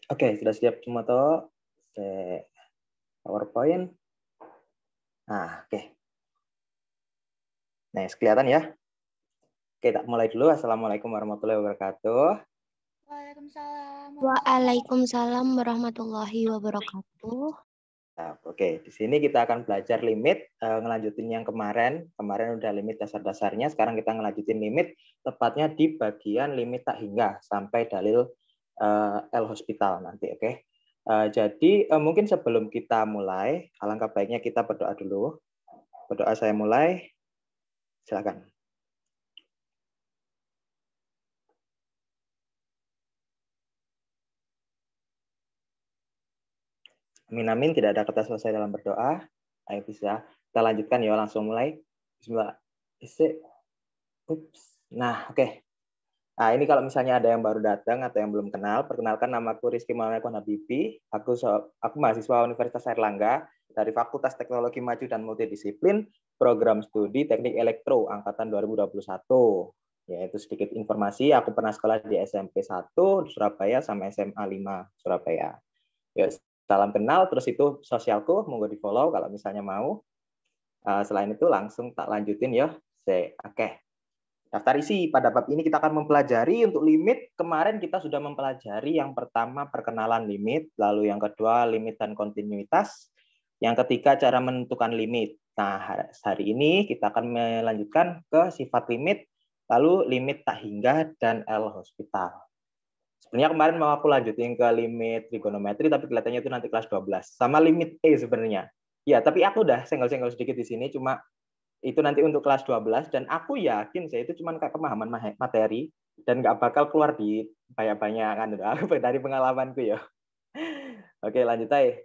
Oke, sudah siap semua toh? PowerPoint. Nah, oke. Nah, kelihatan ya? Oke, tak mulai dulu. Assalamualaikum warahmatullahi wabarakatuh. Waalaikumsalam. Waalaikumsalam warahmatullahi wabarakatuh. Nah, oke, di sini kita akan belajar limit, ngelanjutin yang kemarin. Kemarin udah limit dasar-dasarnya, sekarang kita ngelanjutin limit, tepatnya di bagian limit tak hingga sampai dalil L hospital nanti, oke? Jadi mungkin sebelum kita mulai, alangkah baiknya kita berdoa dulu. Berdoa saya mulai, silakan. Amin amin, tidak ada kata selesai dalam berdoa. Ayo bisa kita lanjutkan ya, langsung mulai. Bismillah. Ups. Nah, oke. Nah, ini kalau misalnya ada yang baru datang atau yang belum kenal, perkenalkan namaku Rizky Maulana Habibi. Aku mahasiswa Universitas Airlangga dari Fakultas Teknologi Maju dan Multidisiplin, program studi Teknik Elektro angkatan 2021. Yaitu sedikit informasi, aku pernah sekolah di SMP 1 di Surabaya sama SMA 5 Surabaya. Yuk, salam kenal, terus itu sosialku, monggo di-follow kalau misalnya mau. Selain itu langsung tak lanjutin ya. Oke. Daftar isi. Pada bab ini kita akan mempelajari untuk limit. Kemarin kita sudah mempelajari yang pertama perkenalan limit, lalu yang kedua limit dan kontinuitas, yang ketiga cara menentukan limit. Nah, hari ini kita akan melanjutkan ke sifat limit, lalu limit tak hingga dan L hospital. Sebenarnya kemarin mau aku lanjutin ke limit trigonometri, tapi kelihatannya itu nanti kelas 12. Sama limit E sebenarnya. Ya, tapi aku udah senggol-senggol sedikit di sini, cuma itu nanti untuk kelas 12, dan aku yakin saya itu cuma kayak pemahaman materi, dan nggak bakal keluar di banyak-banyak kan, dari pengalamanku ya. Oke, lanjut aja.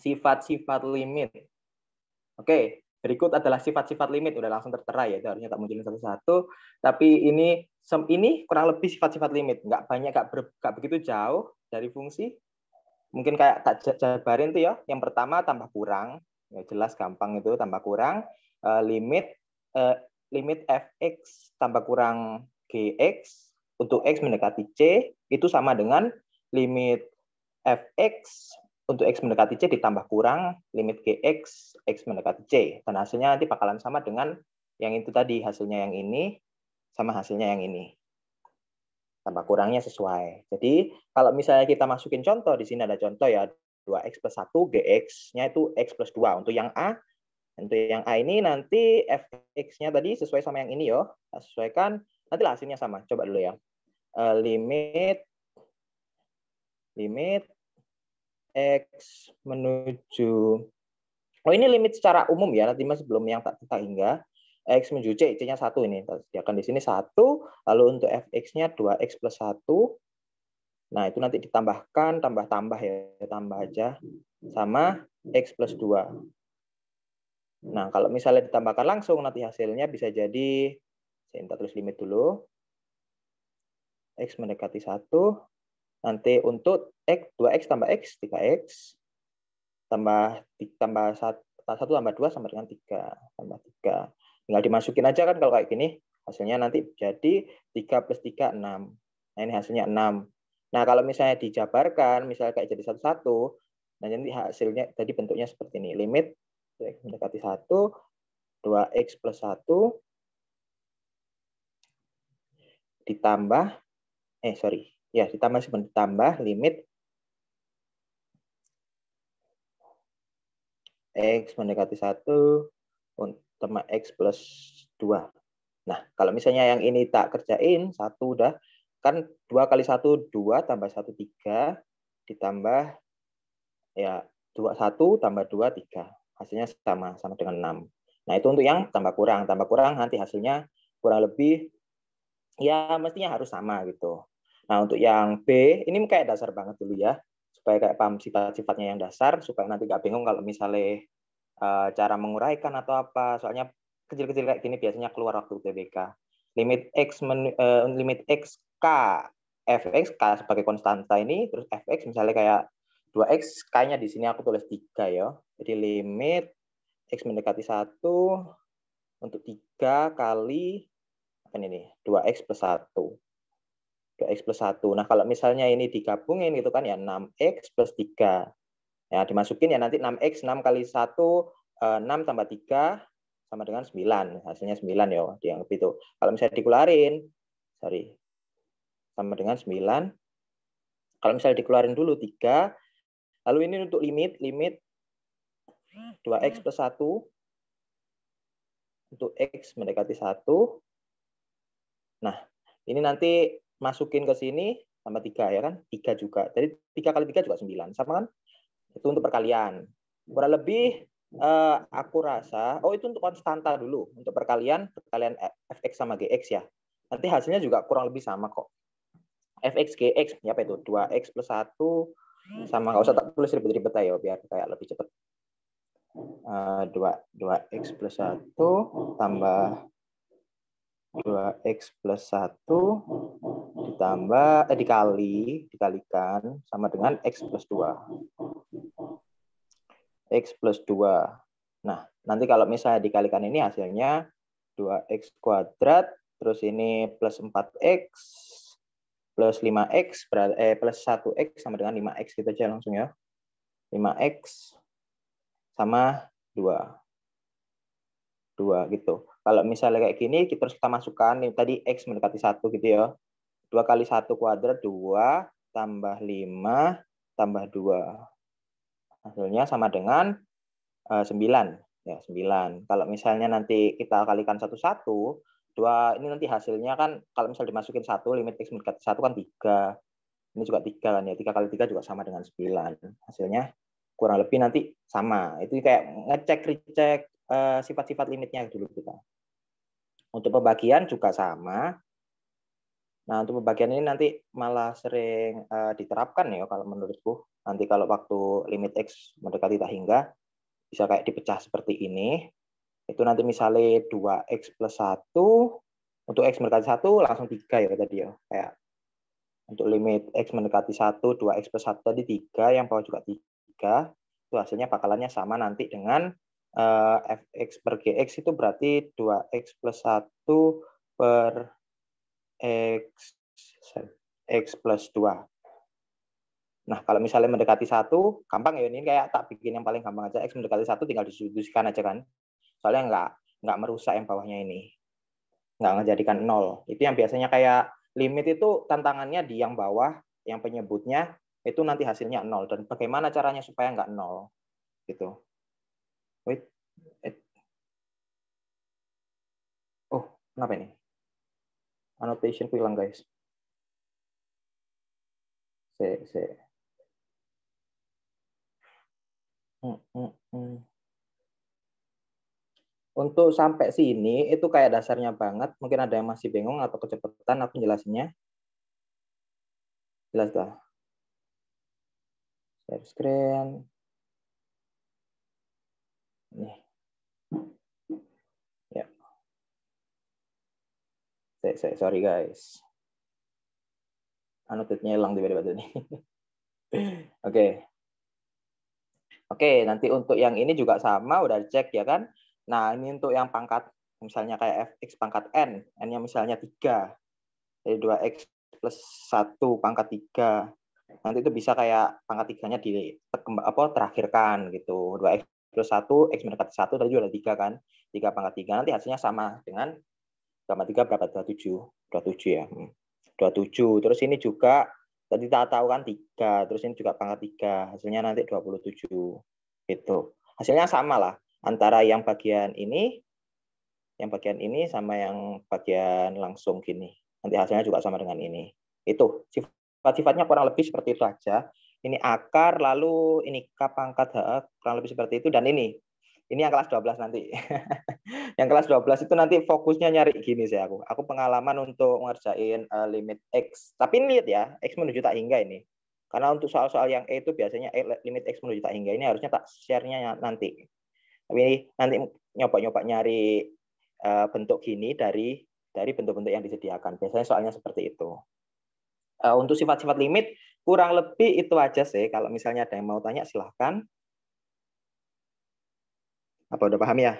Sifat-sifat limit. Oke, berikut adalah sifat-sifat limit. Udah langsung tertera ya, itu harusnya tak munculin satu-satu. Tapi ini kurang lebih sifat-sifat limit. Nggak banyak, nggak begitu jauh dari fungsi. Mungkin kayak tak jabarin tuh ya. Yang pertama tambah kurang. Ya, jelas gampang itu, tambah kurang. Limit fx tambah kurang gx untuk x mendekati c itu sama dengan limit fx untuk X mendekati C ditambah kurang limit GX, X mendekati C. Dan hasilnya nanti bakalan sama dengan yang itu tadi, hasilnya yang ini sama hasilnya yang ini. Tambah kurangnya sesuai. Jadi kalau misalnya kita masukin contoh, di sini ada contoh ya, 2X plus 1, GX-nya itu X plus 2. Untuk yang A, ini nanti Fx-nya tadi sesuai sama yang ini yo. Sesuaikan, nanti hasilnya sama. Coba dulu ya. Limit X menuju, oh ini limit secara umum ya, nanti masih belum yang tak hingga. X menuju C, C-nya 1 ini. Sediakan di sini 1, lalu untuk Fx-nya 2X plus 1. Nah, itu nanti ditambahkan, tambah ya, tambah aja. Sama X plus 2. Nah, kalau misalnya ditambahkan langsung, nanti hasilnya bisa jadi, saya tulis limit dulu. X mendekati 1. Nanti untuk X, 2X tambah X, 3X. Tambah 1 tambah 2 sama dengan 3. Tambah 3. Tinggal dimasukin aja kan kalau kayak gini. Hasilnya nanti jadi 3 plus 3, 6. Nah, ini hasilnya 6. Nah, kalau misalnya dijabarkan, misalnya kayak jadi 1-1, nah nanti hasilnya tadi bentuknya seperti ini. Limit X mendekati 1, 2X plus 1, ditambah, ditambah limit X mendekati 1 sama X plus 2. Nah, kalau misalnya yang ini tak kerjain, 1 udah, kan 2 kali 1, 2 tambah 1, 3, ditambah, ya 1 tambah 2, 3. Hasilnya sama dengan 6. Nah, itu untuk yang tambah kurang. Tambah kurang nanti hasilnya kurang lebih, ya mestinya harus sama gitu. Nah, untuk yang B, ini kayak dasar banget dulu ya, supaya kayak paham sifat-sifatnya yang dasar, supaya nanti nggak bingung kalau misalnya cara menguraikan atau apa. Soalnya kecil-kecil kayak gini biasanya keluar waktu UTBK. Limit X K fx K sebagai konstanta ini, terus fx misalnya kayak 2X, K-nya di sini aku tulis 3 ya. Jadi limit X mendekati 1 untuk 3 kali apa ini? 2X plus 1. 2x plus 1. Nah, kalau misalnya ini digabungin gitu kan ya 6x plus 3. Ya, dimasukin ya nanti 6x, 6 kali 1, 6 tambah 3 sama dengan 9. Hasilnya 9 ya, dianggap itu. Kalau misalnya dikeluarin, sama dengan 9. Kalau misalnya dikeluarin dulu 3, lalu ini untuk limit 2x plus 1, untuk x mendekati 1. Nah, ini nanti masukin ke sini tambah 3 ya kan? 3 juga. Jadi 3 kali 3 juga 9. Sama kan? Itu untuk perkalian. Kurang lebih aku rasa, itu untuk konstanta dulu. Untuk perkalian fx sama gx ya. Nanti hasilnya juga kurang lebih sama kok. Fx, gx, ya apa itu? 2x plus 1 sama, nggak usah tak tulis ribet-ribet aja biar kayak lebih cepat. 2x plus 1 tambah 2x plus 1 ditambah dikalikan sama dengan x plus 2. X plus 2. Nah, nanti kalau misalnya dikalikan ini hasilnya 2x kuadrat, terus ini plus 4x, plus 5x, plus 1x sama dengan 5x, gitu aja langsung ya. 5x sama 2 gitu. Kalau misalnya kayak gini, terus kita masukkan, ini tadi x mendekati 1 gitu ya. 2 kali 1 kuadrat, 2, tambah 5, tambah 2. Hasilnya sama dengan 9. Ya, 9. Kalau misalnya nanti kita kalikan 1, 2, ini nanti hasilnya kan, kalau misalnya dimasukin 1, limit x mendekati 1 kan 3. Ini juga 3 kan ya. 3 kali 3 juga sama dengan 9. Hasilnya kurang lebih nanti sama. Itu kayak recheck sifat-sifat limitnya dulu kita. Untuk pembagian juga sama. Nah, untuk pembagian ini nanti malah sering diterapkan ya kalau menurutku. Nanti kalau waktu limit x mendekati tak hingga, bisa kayak dipecah seperti ini. Itu nanti misalnya 2x plus 1, untuk x mendekati 1 langsung 3 ya tadi ya. Kayak untuk limit x mendekati 1, 2x plus 1 tadi 3, yang bawah juga 3. Itu hasilnya bakalannya sama nanti dengan fx per gx itu berarti 2x plus 1 per x plus 2. Nah, kalau misalnya mendekati 1, gampang ya, ini kayak tak bikin yang paling gampang aja. X mendekati 1 tinggal didiskusikan aja kan. Soalnya nggak merusak yang bawahnya ini. Nggak menjadikan 0. Itu yang biasanya kayak limit itu tantangannya di yang bawah, yang penyebutnya, itu nanti hasilnya 0. Dan bagaimana caranya supaya nggak 0. Gitu. Wait. Oh, kenapa ini? Annotation hilang, guys. Untuk sampai sini itu kayak dasarnya banget. Mungkin ada yang masih bingung atau kecepatan aku jelasinnya. Jelas dah. Share screen. Nih. Ya. Sorry guys. Annotate-nya hilang tiba-tiba tadi. Oke, nanti untuk yang ini juga sama, udah cek ya kan. Nah, ini untuk yang pangkat, misalnya kayak fx pangkat n, n-nya misalnya 3. Jadi 2x plus 1 pangkat 3. Nanti itu bisa kayak pangkat 3-nya terakhirkan gitu. 2x plus 1, x mendekati 1, tadi juga ada 3 kan. 3 pangkat 3, nanti hasilnya sama dengan gamma 3 berapa? 27. 27 ya. 27. Terus ini juga tadi tak tahu kan 3, terus ini juga pangkat 3, hasilnya nanti 27. Gitu. Hasilnya sama lah antara yang bagian ini sama yang bagian langsung gini. Nanti hasilnya juga sama dengan ini. Itu sifat-sifatnya kurang lebih seperti itu aja. Ini akar, lalu ini K pangkat HA, kurang lebih seperti itu. Dan ini yang kelas 12 nanti. Yang kelas 12 itu nanti fokusnya nyari gini sih aku. Aku pengalaman untuk ngerjain limit X. Tapi ini lihat ya, X menuju tak hingga ini. Karena untuk soal-soal yang E itu biasanya limit X menuju tak hingga ini harusnya tak share-nya nanti. Tapi nanti nyoba-nyoba nyari bentuk gini dari bentuk-bentuk yang disediakan. Biasanya soalnya seperti itu. Untuk sifat-sifat limit, kurang lebih itu aja sih. Kalau misalnya ada yang mau tanya, silahkan. Apa udah paham ya?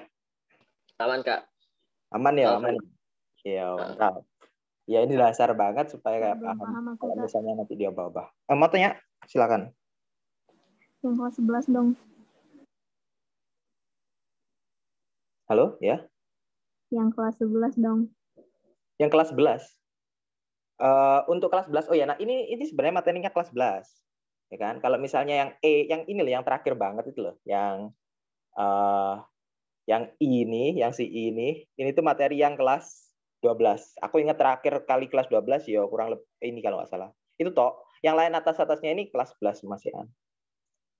Aman, Kak. Aman ya, aman. Iya, mantap. Ya ini dasar banget supaya kayak Belum paham. paham aku, Kalau Kak. misalnya nanti dia ubah-ubah. Mau tanya? Silakan. Yang kelas 11 dong. Halo, ya? Yang kelas 11 dong. Yang kelas 11. Untuk kelas 11, oh ya, nah ini sebenarnya materinya kelas 11. Ya kan? Kalau misalnya yang E, yang ini loh, yang terakhir banget itu loh, yang ini, yang si ini tuh materi yang kelas 12. Aku ingat terakhir kali kelas 12 ya kurang lebih ini kalau nggak salah. Itu toh. Yang lain atas-atasnya ini kelas 11 Mas ya.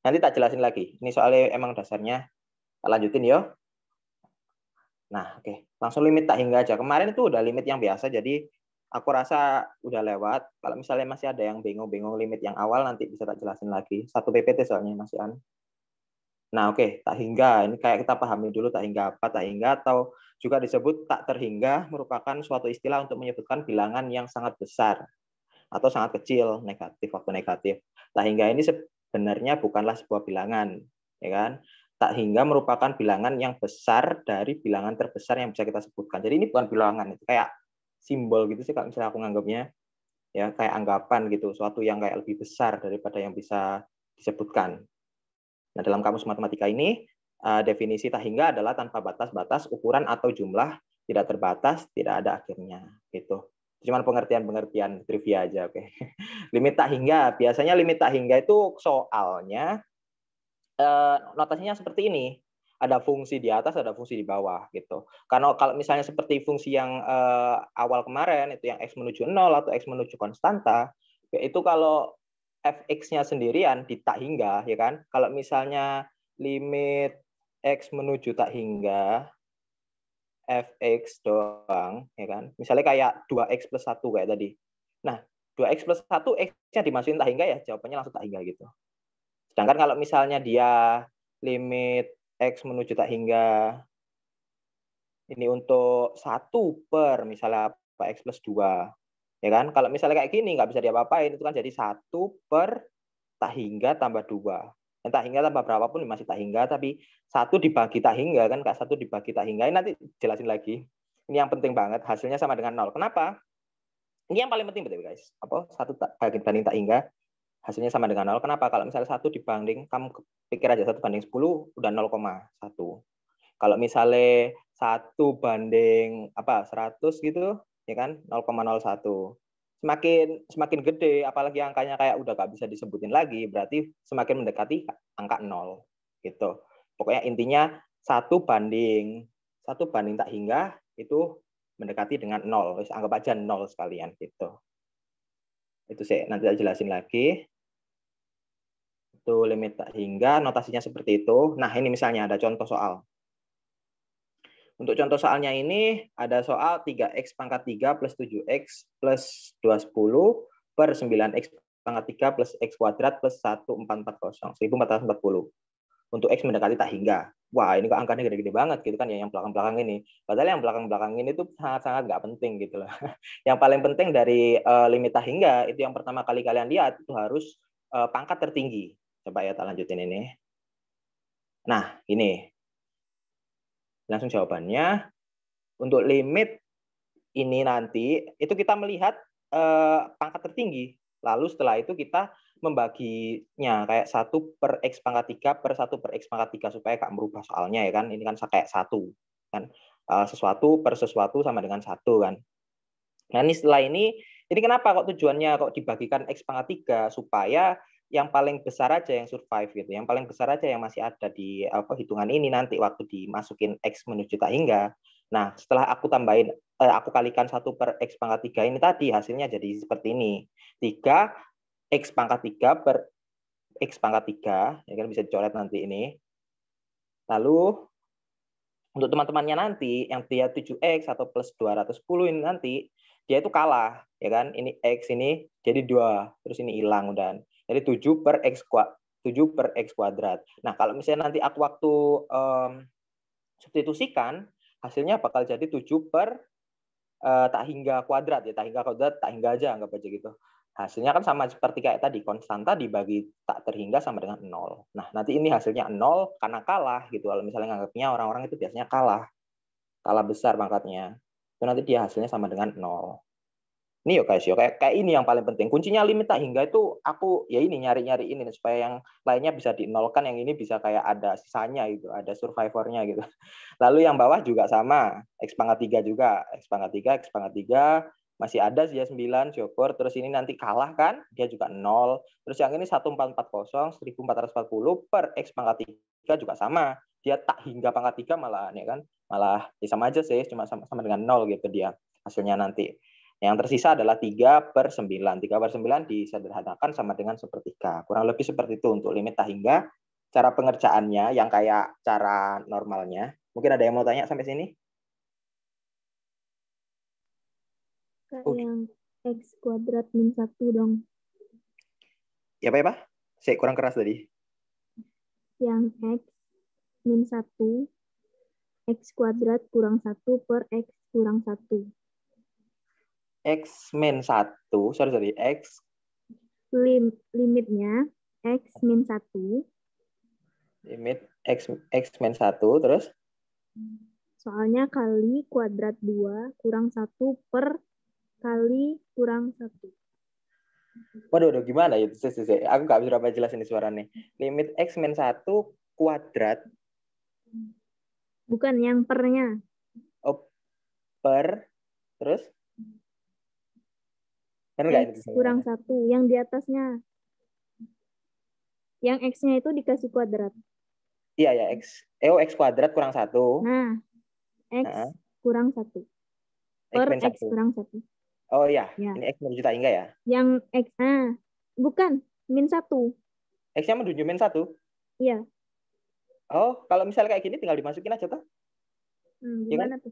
Nanti tak jelasin lagi. Ini soalnya emang dasarnya. Tak lanjutin ya. Nah, oke. Langsung limit tak hingga aja. Kemarin itu udah limit yang biasa, jadi aku rasa udah lewat. Kalau misalnya masih ada yang bingung-bingung limit yang awal, nanti bisa tak jelasin lagi. Satu PPT soalnya Mas Ian. Nah, oke. Tak hingga. Ini kayak kita pahami dulu tak hingga apa. Tak hingga atau juga disebut tak terhingga merupakan suatu istilah untuk menyebutkan bilangan yang sangat besar atau sangat kecil, negatif, waktu negatif. Tak hingga ini sebenarnya bukanlah sebuah bilangan, ya kan? Tak hingga merupakan bilangan yang besar dari bilangan terbesar yang bisa kita sebutkan. Jadi ini bukan bilangan, itu kayak simbol gitu sih kalau misalnya aku nganggapnya, ya kayak anggapan gitu, suatu yang kayak lebih besar daripada yang bisa disebutkan. Nah, dalam kamus matematika ini definisi tak hingga adalah tanpa batas-batas, ukuran atau jumlah, tidak terbatas, tidak ada akhirnya, gitu. Cuman pengertian-pengertian trivia aja, oke. Limit tak hingga, biasanya limit tak hingga itu soalnya notasinya seperti ini. Ada fungsi di atas, ada fungsi di bawah gitu. Karena kalau misalnya seperti fungsi yang awal kemarin itu yang x menuju 0 atau x menuju konstanta, itu kalau fx-nya sendirian di tak hingga, ya kan? Kalau misalnya limit x menuju tak hingga fx doang, ya kan? Misalnya kayak 2x plus 1 kayak tadi. Nah, 2x plus 1 x-nya dimasukin tak hingga ya, jawabannya langsung tak hingga gitu. Sedangkan kalau misalnya dia limit x menuju tak hingga ini untuk 1 per misalnya apa x plus 2. Ya kan? Kalau misalnya kayak gini nggak bisa diapa-apain, itu kan jadi 1 per tak hingga tambah 2. Dan tak hingga tambah berapapun masih tak hingga, tapi 1 dibagi tak hingga kan, Kak, 1 dibagi tak hingga. Ini nanti jelasin lagi. Ini yang penting banget, hasilnya sama dengan 0. Kenapa? Ini yang paling penting betul guys. Apa? 1 banding tak hingga, hasilnya sama dengan 0. Kenapa? Kalau misalnya 1 dibanding, kamu pikir aja 1 banding 10, udah 0,1. Kalau misalnya 1 banding 100 gitu, ya kan 0,01. Semakin gede, apalagi angkanya kayak udah gak bisa disebutin lagi, berarti semakin mendekati angka 0 gitu. Pokoknya intinya 1 banding tak hingga itu mendekati dengan 0. Terus anggap aja 0 sekalian gitu. Itu sih nanti saya jelasin lagi. Itu limit tak hingga, notasinya seperti itu. Nah, ini misalnya ada contoh soal. Untuk contoh soalnya ini ada soal 3x pangkat 3 plus 7x plus 210 per 9x pangkat 3 plus x kuadrat plus 1440, 1440. Untuk x mendekati tak hingga. Wah, ini kok angkanya gede-gede banget gitu kan ya yang belakang-belakang ini. Padahal yang belakang-belakang ini tuh sangat-sangat nggak penting gitu loh. Yang paling penting dari limit tak hingga itu yang pertama kali kalian lihat itu harus pangkat tertinggi. Coba ya tak lanjutin ini. Nah, ini. Langsung jawabannya. Untuk limit ini nanti, itu kita melihat pangkat tertinggi. Lalu setelah itu kita membaginya kayak 1 per x pangkat 3 per 1 per x pangkat 3 supaya nggak merubah soalnya ya kan. Ini kan kayak 1. Kan? Sesuatu per sesuatu sama dengan 1 kan. Nah ini setelah ini kenapa kok tujuannya kok dibagikan x pangkat 3 supaya yang paling besar aja yang survive gitu, yang paling besar aja yang masih ada di hitungan ini nanti waktu dimasukin x menuju tak hingga. Nah setelah aku tambahin, aku kalikan 1 per x pangkat 3 ini tadi hasilnya jadi seperti ini, 3 x pangkat 3 per x pangkat 3, ya kan bisa dicoret nanti ini. Lalu untuk teman-temannya nanti yang dia 7x atau plus 210 ini nanti dia itu kalah ya kan, ini x ini jadi 2 terus ini hilang dan jadi 7 per x kuadrat. Nah kalau misalnya nanti aku waktu substitusikan hasilnya bakal jadi 7 per tak hingga kuadrat ya, tak hingga kuadrat, tak hingga aja anggap aja gitu. Hasilnya kan sama seperti kayak tadi, konstanta dibagi tak terhingga sama dengan 0. Nah, nanti ini hasilnya 0 karena kalah gitu. Kalau misalnya nganggapnya orang-orang itu biasanya kalah besar pangkatnya. Itu nanti dia hasilnya sama dengan 0. Ini yo guys, yo kayak ini yang paling penting. Kuncinya limit tak hingga itu aku ya ini nyari-nyari ini supaya yang lainnya bisa dinolkan, yang ini bisa kayak ada sisanya gitu, ada survivornya gitu. Lalu yang bawah juga sama, X pangkat 3 juga, X pangkat 3, X pangkat 3, masih ada dia 9, syukur. Terus ini nanti kalah kan, dia juga 0. Terus yang ini 1440, 1440 per X pangkat 3 juga sama. Dia tak hingga pangkat 3 malah, ya kan? Malah ya sama aja sih, cuma sama dengan 0 gitu dia hasilnya nanti. Yang tersisa adalah 3/9. 3/9 disederhanakan sama dengan sepertiga. Kurang lebih seperti itu untuk limit tak hingga. Cara pengerjaannya yang kayak cara normalnya. Mungkin ada yang mau tanya sampai sini? Yang X kuadrat min 1 dong. Ya Pak, ya Pak? Saya kurang keras tadi. Yang X min 1, X kuadrat kurang 1 per X kurang 1. X min 1, sorry, X. Limitnya X min 1. Limit X min 1, terus? Soalnya kali kuadrat 2 kurang 1 per kali kurang 1. Waduh, gimana ya? Aku nggak bisa berapa jelas ini suaranya. Limit X min 1 kuadrat. Bukan yang pernya. Oh, per, terus? X kurang 1, yang di atasnya. Yang X-nya itu dikasih kuadrat. Iya ya, X kuadrat kurang 1. Nah, X kurang 1. Per X kurang 1. Oh iya, ya. Ini X menuju tak hingga ya? Yang X, bukan, min 1. X-nya menuju min 1? Iya. Oh, kalau misalnya kayak gini tinggal dimasukin aja tuh. Gimana tuh?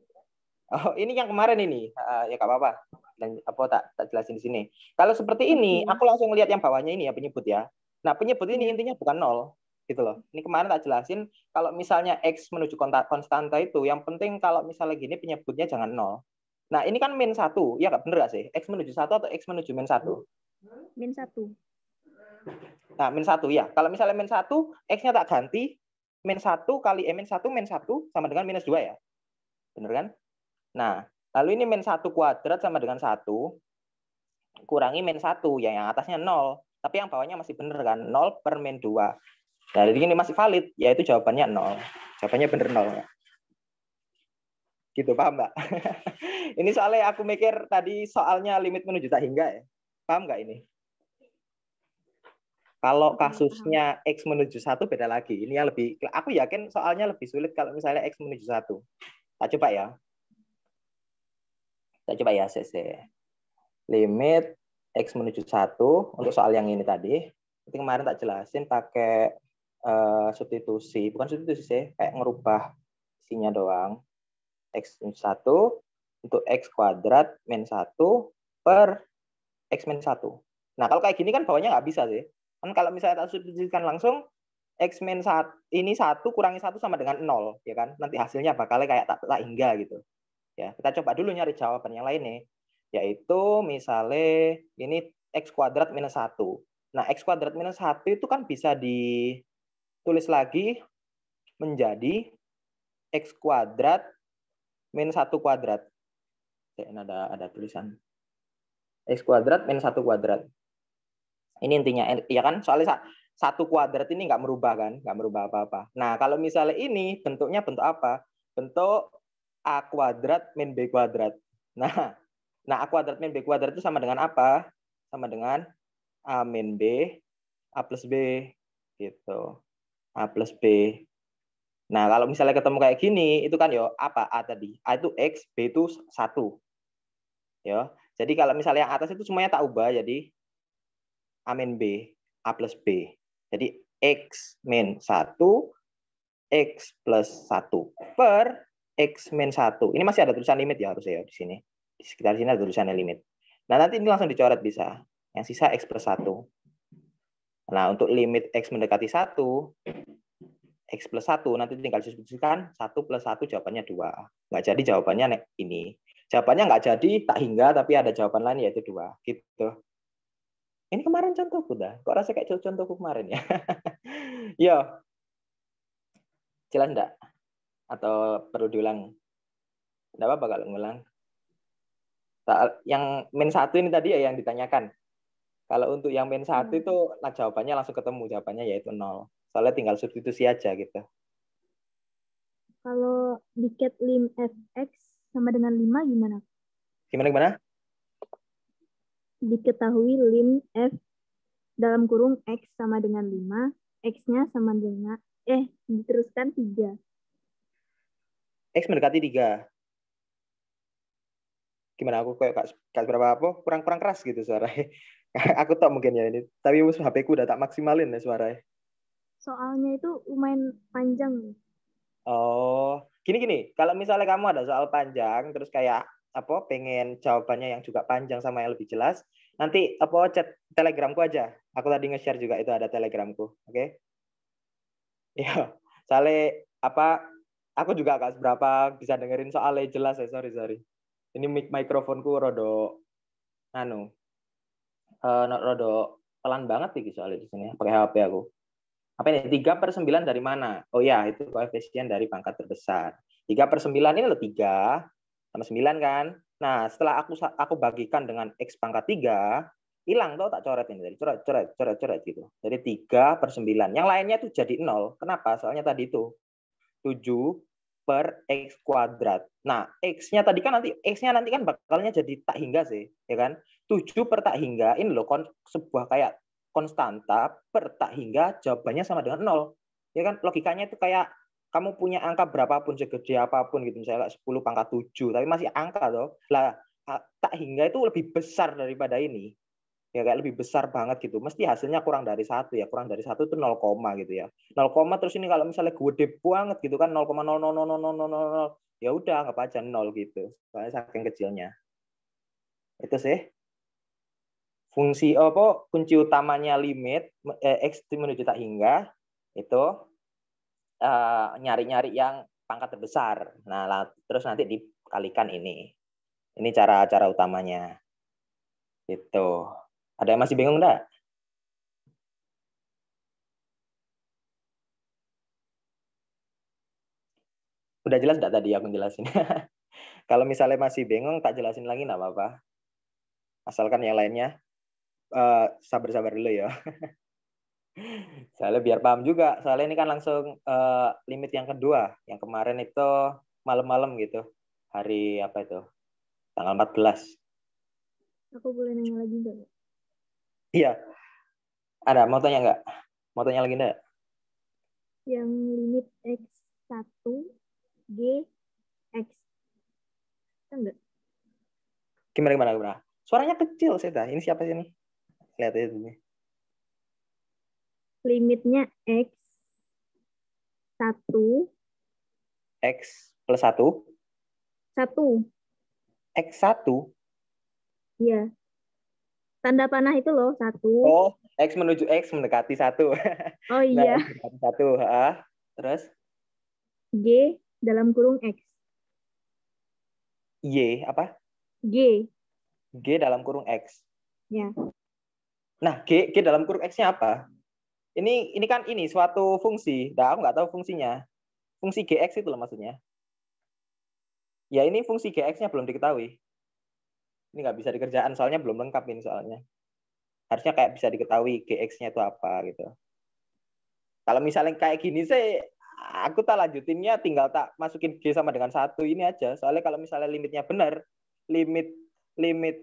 Oh, ini yang kemarin ini. Ya nggak apa-apa. Dan apa tak jelasin di sini. Kalau seperti ini, aku langsung lihat yang bawahnya ini ya, penyebut ya. Nah, penyebut ini intinya bukan 0 gitu loh. Ini kemarin tak jelasin kalau misalnya X menuju konstanta itu, yang penting kalau misalnya gini penyebutnya jangan 0. Nah, ini kan min 1. Ya nggak bener nggak sih? X menuju 1 atau X menuju min 1? Min 1. Nah, min 1 ya. Kalau misalnya min 1, X-nya tak ganti. Min 1 kali min 1 sama dengan minus 2 ya. Bener kan? Nah, lalu ini min 1 kuadrat sama dengan 1. Kurangi min 1. Yang atasnya 0. Tapi yang bawahnya masih bener kan? 0 per min 2. Nah, jadi ini masih valid. Yaitu jawabannya 0. Jawabannya bener 0. Gitu, paham Mbak? Ini soalnya aku mikir tadi soalnya limit menuju tak hingga ya. Paham nggak ini? Kalau kasusnya X menuju 1 beda lagi. Ini yang lebih, aku yakin soalnya lebih sulit kalau misalnya X menuju 1. Tak coba ya. Tak coba ya, CC. Limit X menuju 1 untuk soal yang ini tadi. Itu kemarin tak jelasin pakai substitusi. Bukan substitusi sih, kayak ngerubah isinya doang. X menuju 1 untuk X kuadrat min 1 per X min 1. Nah, kalau kayak gini kan bawahnya nggak bisa sih. Kan kalau misalnya tak substitusikan langsung, X min 1, ini 1 kurangi 1 sama dengan 0, ya kan? Nanti hasilnya bakalnya kayak tak hingga gitu. Ya, kita coba dulu nyari jawaban yang lain nih. Yaitu misalnya ini X kuadrat minus 1. Nah, X kuadrat minus 1 itu kan bisa ditulis lagi menjadi X kuadrat min 1 kuadrat. Ini ada tulisan. X kuadrat min 1 kuadrat. Ini intinya, ya kan? Soalnya 1 kuadrat ini nggak merubah kan? Nggak merubah apa-apa. Nah, kalau misalnya ini bentuknya bentuk apa? Bentuk A kuadrat min B kuadrat. Nah, A kuadrat min B kuadrat itu sama dengan apa? Sama dengan A min B, A plus B. Gitu. A plus B. Nah, kalau misalnya ketemu kayak gini, itu kan yo apa? A tadi. A itu X, B itu 1. Ya. Jadi kalau misalnya yang atas itu semuanya tak ubah, jadi A min B, A plus B. Jadi X min 1, X plus 1 per X min 1. Ini masih ada tulisan limit ya harusnya ya di sini. Di sekitar sini ada tulisannya limit. Nah, nanti ini langsung dicoret bisa. Yang sisa X plus 1. Nah, untuk limit X mendekati 1, X plus 1, nanti tinggal disubstitusikan 1 plus 1 jawabannya 2. Nggak jadi jawabannya ini. Jawabannya nggak jadi tak hingga, tapi ada jawaban lain yaitu 2. Gitu. Ini kemarin contohku dah. Kok rasa kayak contohku kemarin ya? Yo. Jelas enggak? Atau perlu diulang? Enggak apa-apa kalau ngulang. Yang min 1 ini tadi ya yang ditanyakan. Kalau untuk yang min 1 itu jawabannya langsung ketemu, jawabannya yaitu 0. Soalnya tinggal substitusi aja gitu. Kalau diket lim fx sama dengan 5 gimana? Gimana? Diketahui lim f dalam kurung x sama dengan 5, x-nya sama dengan, diteruskan 3. X mendekati 3. Gimana aku kayak berapa apa? Kurang keras gitu suaranya. Aku tak mungkin ya ini. Tapi HP-ku udah tak maksimalin ya suaranya. Soalnya itu lumayan panjang. Oh, gini. Kalau misalnya kamu ada soal panjang, terus kayak pengen jawabannya yang juga panjang sama yang lebih jelas, nanti chat Telegramku aja. Aku tadi nge-share juga itu ada Telegramku, oke? Ya, soalnya aku juga agak seberapa bisa dengerin soalnya jelas ya, sorry. Ini mikrofonku rodo pelan banget nih soalnya di sini pakai HP aku. Apa ini 3/9 dari mana? Oh ya, itu koefisien dari pangkat terbesar. 3/9 ini loh 3 sama 9 kan. Nah, setelah aku bagikan dengan X pangkat 3, hilang tuh tak coret ini. Coret gitu. Jadi 3/9. Yang lainnya tuh jadi 0. Kenapa? Soalnya tadi itu 7/X kuadrat. Nah, X-nya tadi kan X-nya nanti kan bakalnya jadi tak hingga sih, ya kan? 7 per tak hingga, ini loh sebuah kayak konstanta per tak hingga, jawabannya sama dengan 0. Ya kan? Logikanya itu kayak kamu punya angka berapapun, segede apapun gitu, misalnya 10/7, tapi masih angka toh. Lah, tak hingga itu lebih besar daripada ini. Ya kayak lebih besar banget gitu. Mesti hasilnya kurang dari 1 ya. Kurang dari 1 itu 0, gitu ya. 0, terus ini kalau misalnya gede banget gitu kan 0,0000000, ya udah anggap aja 0 gitu. Soalnya saking kecilnya. Itu sih. Fungsi kunci utamanya limit X menuju tak hingga itu nyari-nyari yang pangkat terbesar. Nah, terus nanti dikalikan ini. Ini cara utamanya. Gitu. Ada yang masih bingung enggak? Udah jelas enggak tadi aku jelasin? Kalau misalnya masih bingung, tak jelasin lagi enggak apa-apa. Asalkan yang lainnya sabar-sabar dulu ya. Soalnya biar paham juga. Soalnya ini kan langsung limit yang kedua. Yang kemarin itu malam-malam gitu. Hari apa itu? Tanggal 14. Aku boleh nanya lagi enggak? Iya. Ada, mau tanya enggak? Mau tanya lagi enggak? Yang limit X1 G X. Enggak? Gimana? Suaranya kecil, Seta. Ini siapa sih ini? Lihat aja dulu. Limitnya X1. X plus 1. 1. X1. Iya. Tanda panah itu loh, 1. Oh, X menuju X mendekati 1. Oh iya. Nah, mendekati 1. Terus? G dalam kurung X. Y apa? G. G dalam kurung X. Ya. Nah, G dalam kurung X-nya apa? Ini kan suatu fungsi. Nah, aku nggak tahu fungsinya. Fungsi GX itu loh maksudnya. Ya, ini fungsi GX-nya belum diketahui. Ini nggak bisa dikerjaan, soalnya belum lengkap ini soalnya. Harusnya kayak bisa diketahui GX-nya itu apa gitu. Kalau misalnya kayak gini sih, aku tak lanjutinnya tinggal tak masukin G sama dengan 1 ini aja. Soalnya kalau misalnya limitnya benar, limit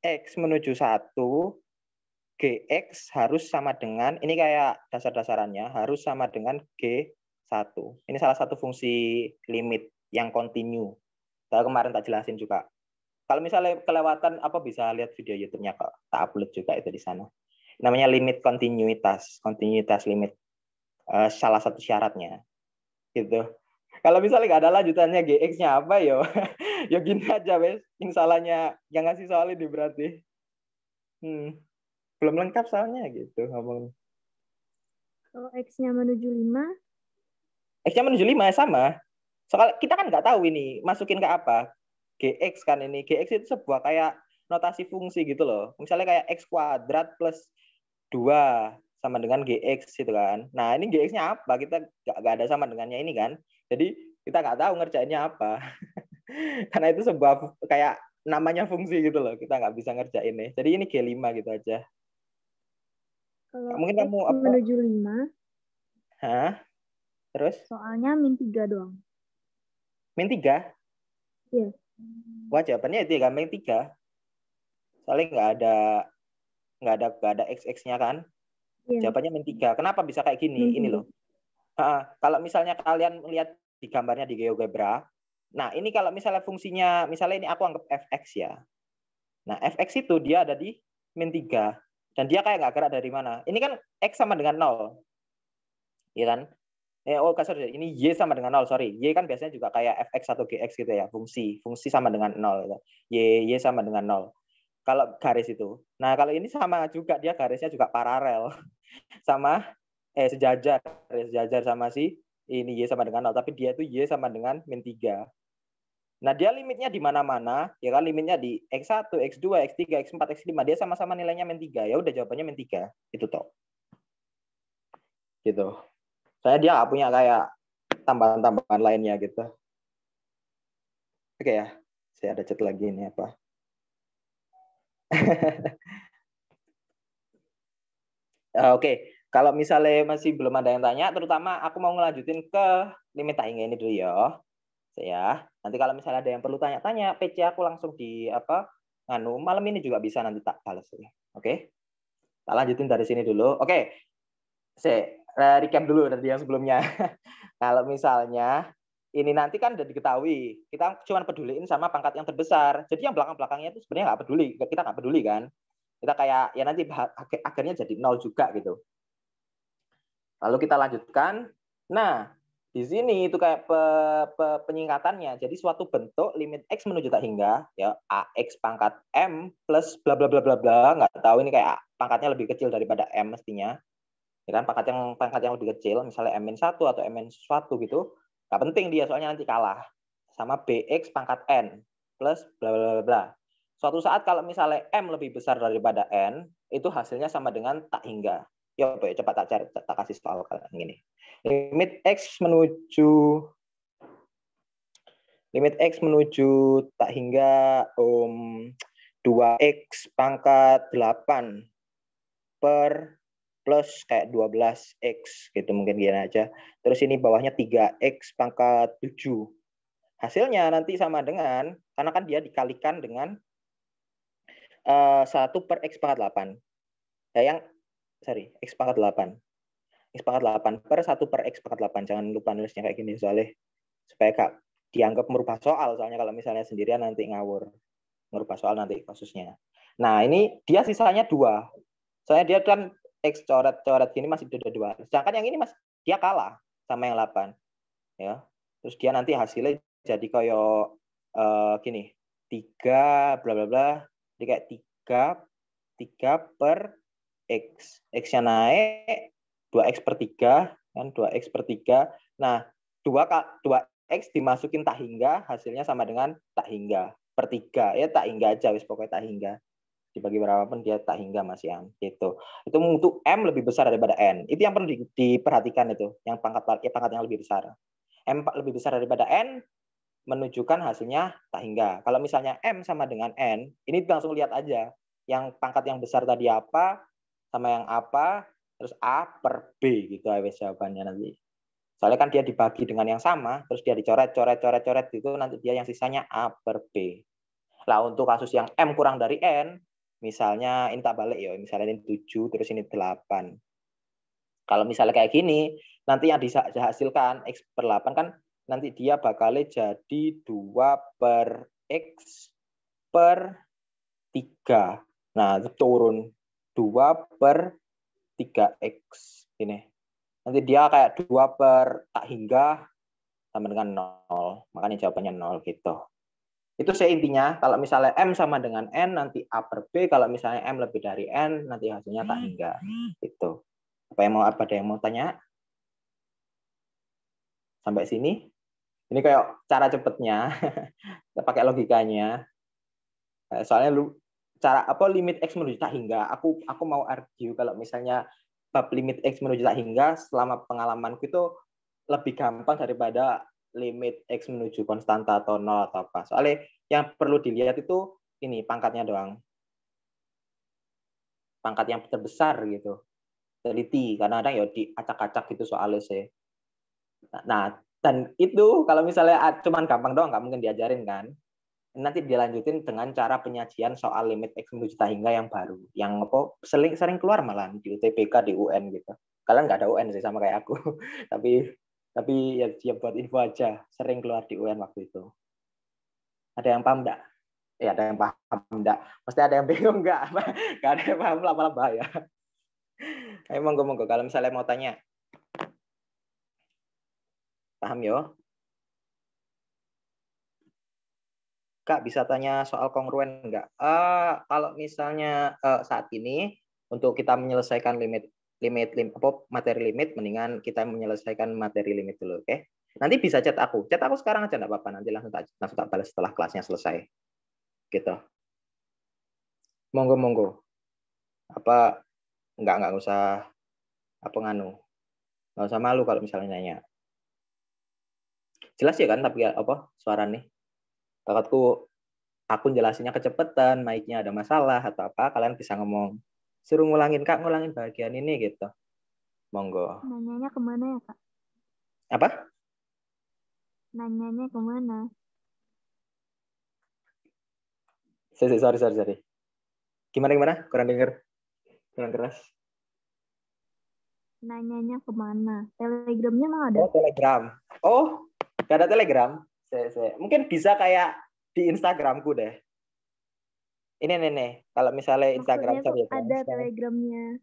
X menuju 1, GX harus sama dengan, ini kayak dasar-dasarannya, harus sama dengan G1. Ini salah satu fungsi limit yang kontinu. Saya kemarin tak jelasin juga. Kalau misalnya kelewatan, bisa lihat video YouTube-nya kok. Tak upload juga itu di sana. Namanya limit kontinuitas limit. Salah satu syaratnya. Gitu. Kalau misalnya nggak ada lanjutannya GX-nya apa, ya gini aja, wes. Yang salahnya yang ngasih soal ini berarti. Belum lengkap soalnya gitu ngomong. Kalau X-nya menuju 5? X-nya menuju 5 sama. Soalnya kita kan nggak tahu ini masukin ke apa. GX kan ini. GX itu sebuah kayak notasi fungsi gitu loh. Misalnya kayak X kuadrat plus 2 sama dengan GX gitu kan. Nah, ini GX-nya apa? Kita nggak ada sama dengannya ini kan. Jadi kita nggak tahu ngerjainnya apa. Karena itu sebuah kayak namanya fungsi gitu loh. Kita nggak bisa ngerjain nih. Jadi ini G5 gitu aja. Kalau Mungkin X kamu apa? menuju 5, Hah? Terus? soalnya min 3 doang. Min 3? Iya. Wah, jawabannya itu ya, min 3. Soalnya nggak ada x-nya kan? Iya. Jawabannya min 3. Kenapa bisa kayak gini? Min Ini 3. loh. Kalau misalnya kalian lihat di gambarnya di GeoGebra, nah ini kalau misalnya fungsinya, misalnya ini aku anggap fx ya. Nah, fx itu dia ada di min 3. Dan dia kayak nggak gerak dari mana. Ini kan x sama dengan 0. Iya kan? Sorry, ini y sama dengan 0, sorry. Y kan biasanya juga kayak fx atau gx gitu ya, fungsi sama dengan 0 gitu. Y sama dengan 0. Kalau garis itu. Nah, kalau ini sama juga, dia garisnya juga paralel sama sejajar sama si ini y sama dengan 0, tapi dia itu y sama dengan min 3. Nah, dia limitnya di mana-mana, ya kan, limitnya di x1, x2, x3, x4, x5, dia sama-sama nilainya min 3. Ya udah jawabannya min 3. Itu toh. Gitu. Saya dia nggak punya kayak tambahan-tambahan lainnya gitu. Oke ya. Saya ada chat lagi ini apa? Oke. Kalau misalnya masih belum ada yang tanya, terutama aku mau ngelanjutin ke limit tak hingga ini dulu ya. Nanti kalau misalnya ada yang perlu tanya-tanya, PC aku langsung di malam ini juga bisa nanti tak balas ya. Oke. Tak lanjutin dari sini dulu. Oke. Saya recap dulu dari yang sebelumnya. Kalau misalnya ini nanti kan udah diketahui, kita cuma peduliin sama pangkat yang terbesar. Jadi yang belakang-belakangnya itu sebenarnya nggak peduli, kita nggak peduli kan. Kita kayak ya nanti akhirnya jadi 0 juga gitu. Lalu kita lanjutkan. Nah, di sini itu kayak penyingkatannya. Jadi suatu bentuk limit x menuju tak hingga ya ax pangkat m plus bla bla bla bla bla, nggak tahu ini kayak pangkatnya lebih kecil daripada m mestinya. Ya kan, pangkat yang lebih kecil, misalnya m-1 atau m-1 gitu, nggak penting dia soalnya nanti kalah sama bx pangkat n plus bla bla bla bla. Suatu saat kalau misalnya m lebih besar daripada n, itu hasilnya sama dengan tak hingga. Ya, coba tak cari, tak kasih soal kalian ini. Limit x menuju tak hingga 2x pangkat 8 per plus kayak 12x gitu, mungkin gini aja. Terus ini bawahnya 3x pangkat 7. Hasilnya nanti sama dengan, karena kan dia dikalikan dengan 1 per x pangkat 8. X pangkat 8. X pangkat 8 per 1 per x pangkat 8. Jangan lupa nulisnya kayak gini soalnya supaya gak dianggap merubah soal, soalnya kalau misalnya sendirian nanti ngawur. Merubah soal nanti kasusnya. Nah, ini dia sisanya 2. Soalnya dia kan X coret-coret gini masih ada 2. Sedangkan yang ini dia kalah sama yang 8. Ya. Terus dia nanti hasilnya jadi kayak gini. 3 bla bla bla. Jadi kayak 3 per X. X-nya naik 2X per 3 kan, 2X per 3. Nah, 2X dimasukin tak hingga, hasilnya sama dengan tak hingga per 3. Ya tak hingga aja, wis pokoknya tak hingga. Dibagi berapapun dia tak hingga Mas Yan, gitu. Itu untuk M lebih besar daripada N. Itu yang perlu diperhatikan itu, yang pangkat yang lebih besar. M lebih besar daripada N menunjukkan hasilnya tak hingga. Kalau misalnya M sama dengan N, ini langsung lihat aja yang pangkat yang besar tadi apa sama yang apa, terus A per B gitu wes jawabannya nanti. Soalnya kan dia dibagi dengan yang sama, terus dia dicoret gitu, nanti dia yang sisanya A per B. Lah untuk kasus yang M kurang dari N, misalnya ini tak balik ya, misalnya ini 7 terus ini 8. Kalau misalnya kayak gini, nanti yang dihasilkan X per 8 kan nanti dia bakalnya jadi 2 per X per 3. Nah, turun 2 per 3X. Ini. Nanti dia kayak 2 per tak hingga sama dengan 0. Makanya jawabannya 0 gitu. Itu saya intinya. Kalau misalnya M sama dengan N, nanti A per B. Kalau misalnya M lebih dari N, nanti hasilnya tak hingga. Gitu. Ada yang mau tanya? Sampai sini? Ini kayak cara cepetnya. Kita pakai logikanya. Soalnya limit X menuju tak hingga. Aku mau argue kalau misalnya bab limit X menuju tak hingga selama pengalamanku itu lebih gampang daripada limit X menuju konstanta atau 0 atau apa. Soalnya Yang perlu dilihat itu ini pangkatnya doang. Pangkat yang terbesar gitu. Teliti, karena kadang ya diacak-acak gitu soalnya sih. Nah, dan itu kalau misalnya cuman gampang doang, nggak mungkin diajarin kan. Nanti dilanjutin dengan cara penyajian soal limit X menuju hingga yang baru. Yang apa sering keluar malah di UTBK, di UN gitu. Kalian nggak ada UN sih sama kayak aku. tapi ya buat info aja, sering keluar di UN waktu itu. Ada yang paham nggak? Ya ada yang paham nggak? Pasti ada yang bingung nggak? Nggak ada yang paham lah, malah bahaya. Ayo monggo kalau misalnya mau tanya. Paham yo? Kak, bisa tanya soal kongruen nggak? Kalau misalnya saat ini untuk kita menyelesaikan materi limit, mendingan kita menyelesaikan materi limit dulu, oke? Nanti bisa chat aku sekarang aja nggak apa-apa. Nanti langsung tak balas setelah kelasnya selesai, gitu. Monggo. Apa nggak usah apa nggak usah malu kalau misalnya nanya. Jelas ya kan? Tapi apa suara nih? Takutku aku jelasinnya kecepatan, mic-nya ada masalah atau apa, kalian bisa ngomong, suruh ngulangin Kak, ngulangin bagian ini gitu. Monggo. Nanyanya kemana ya, Kak? Apa? Nanyanya kemana? Sorry. Gimana? Kurang denger. Kurang keras. Nanyanya kemana? Telegramnya emang ada? Oh, Telegram. Oh, gak ada Telegram. Mungkin bisa kayak di Instagramku deh. Ini nih. Kalau misalnya Instagram Maksudnya tuh saya ada telegramnya.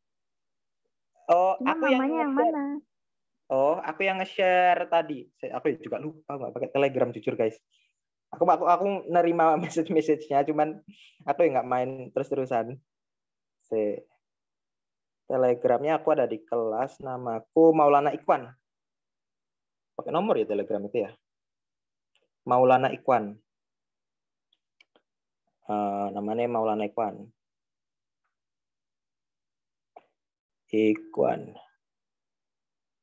Oh, Cuma aku yang namanya yang mana? aku yang nge-share tadi. Aku juga lupa nggak pakai Telegram jujur guys. Aku nerima message-nya, cuman aku nggak main terus-terusan. Telegramnya aku ada di kelas, namaku Maulana Ikwan. Pakai nomor ya Telegram itu ya. Maulana Ikwan. Namanya Maulana Ikwan.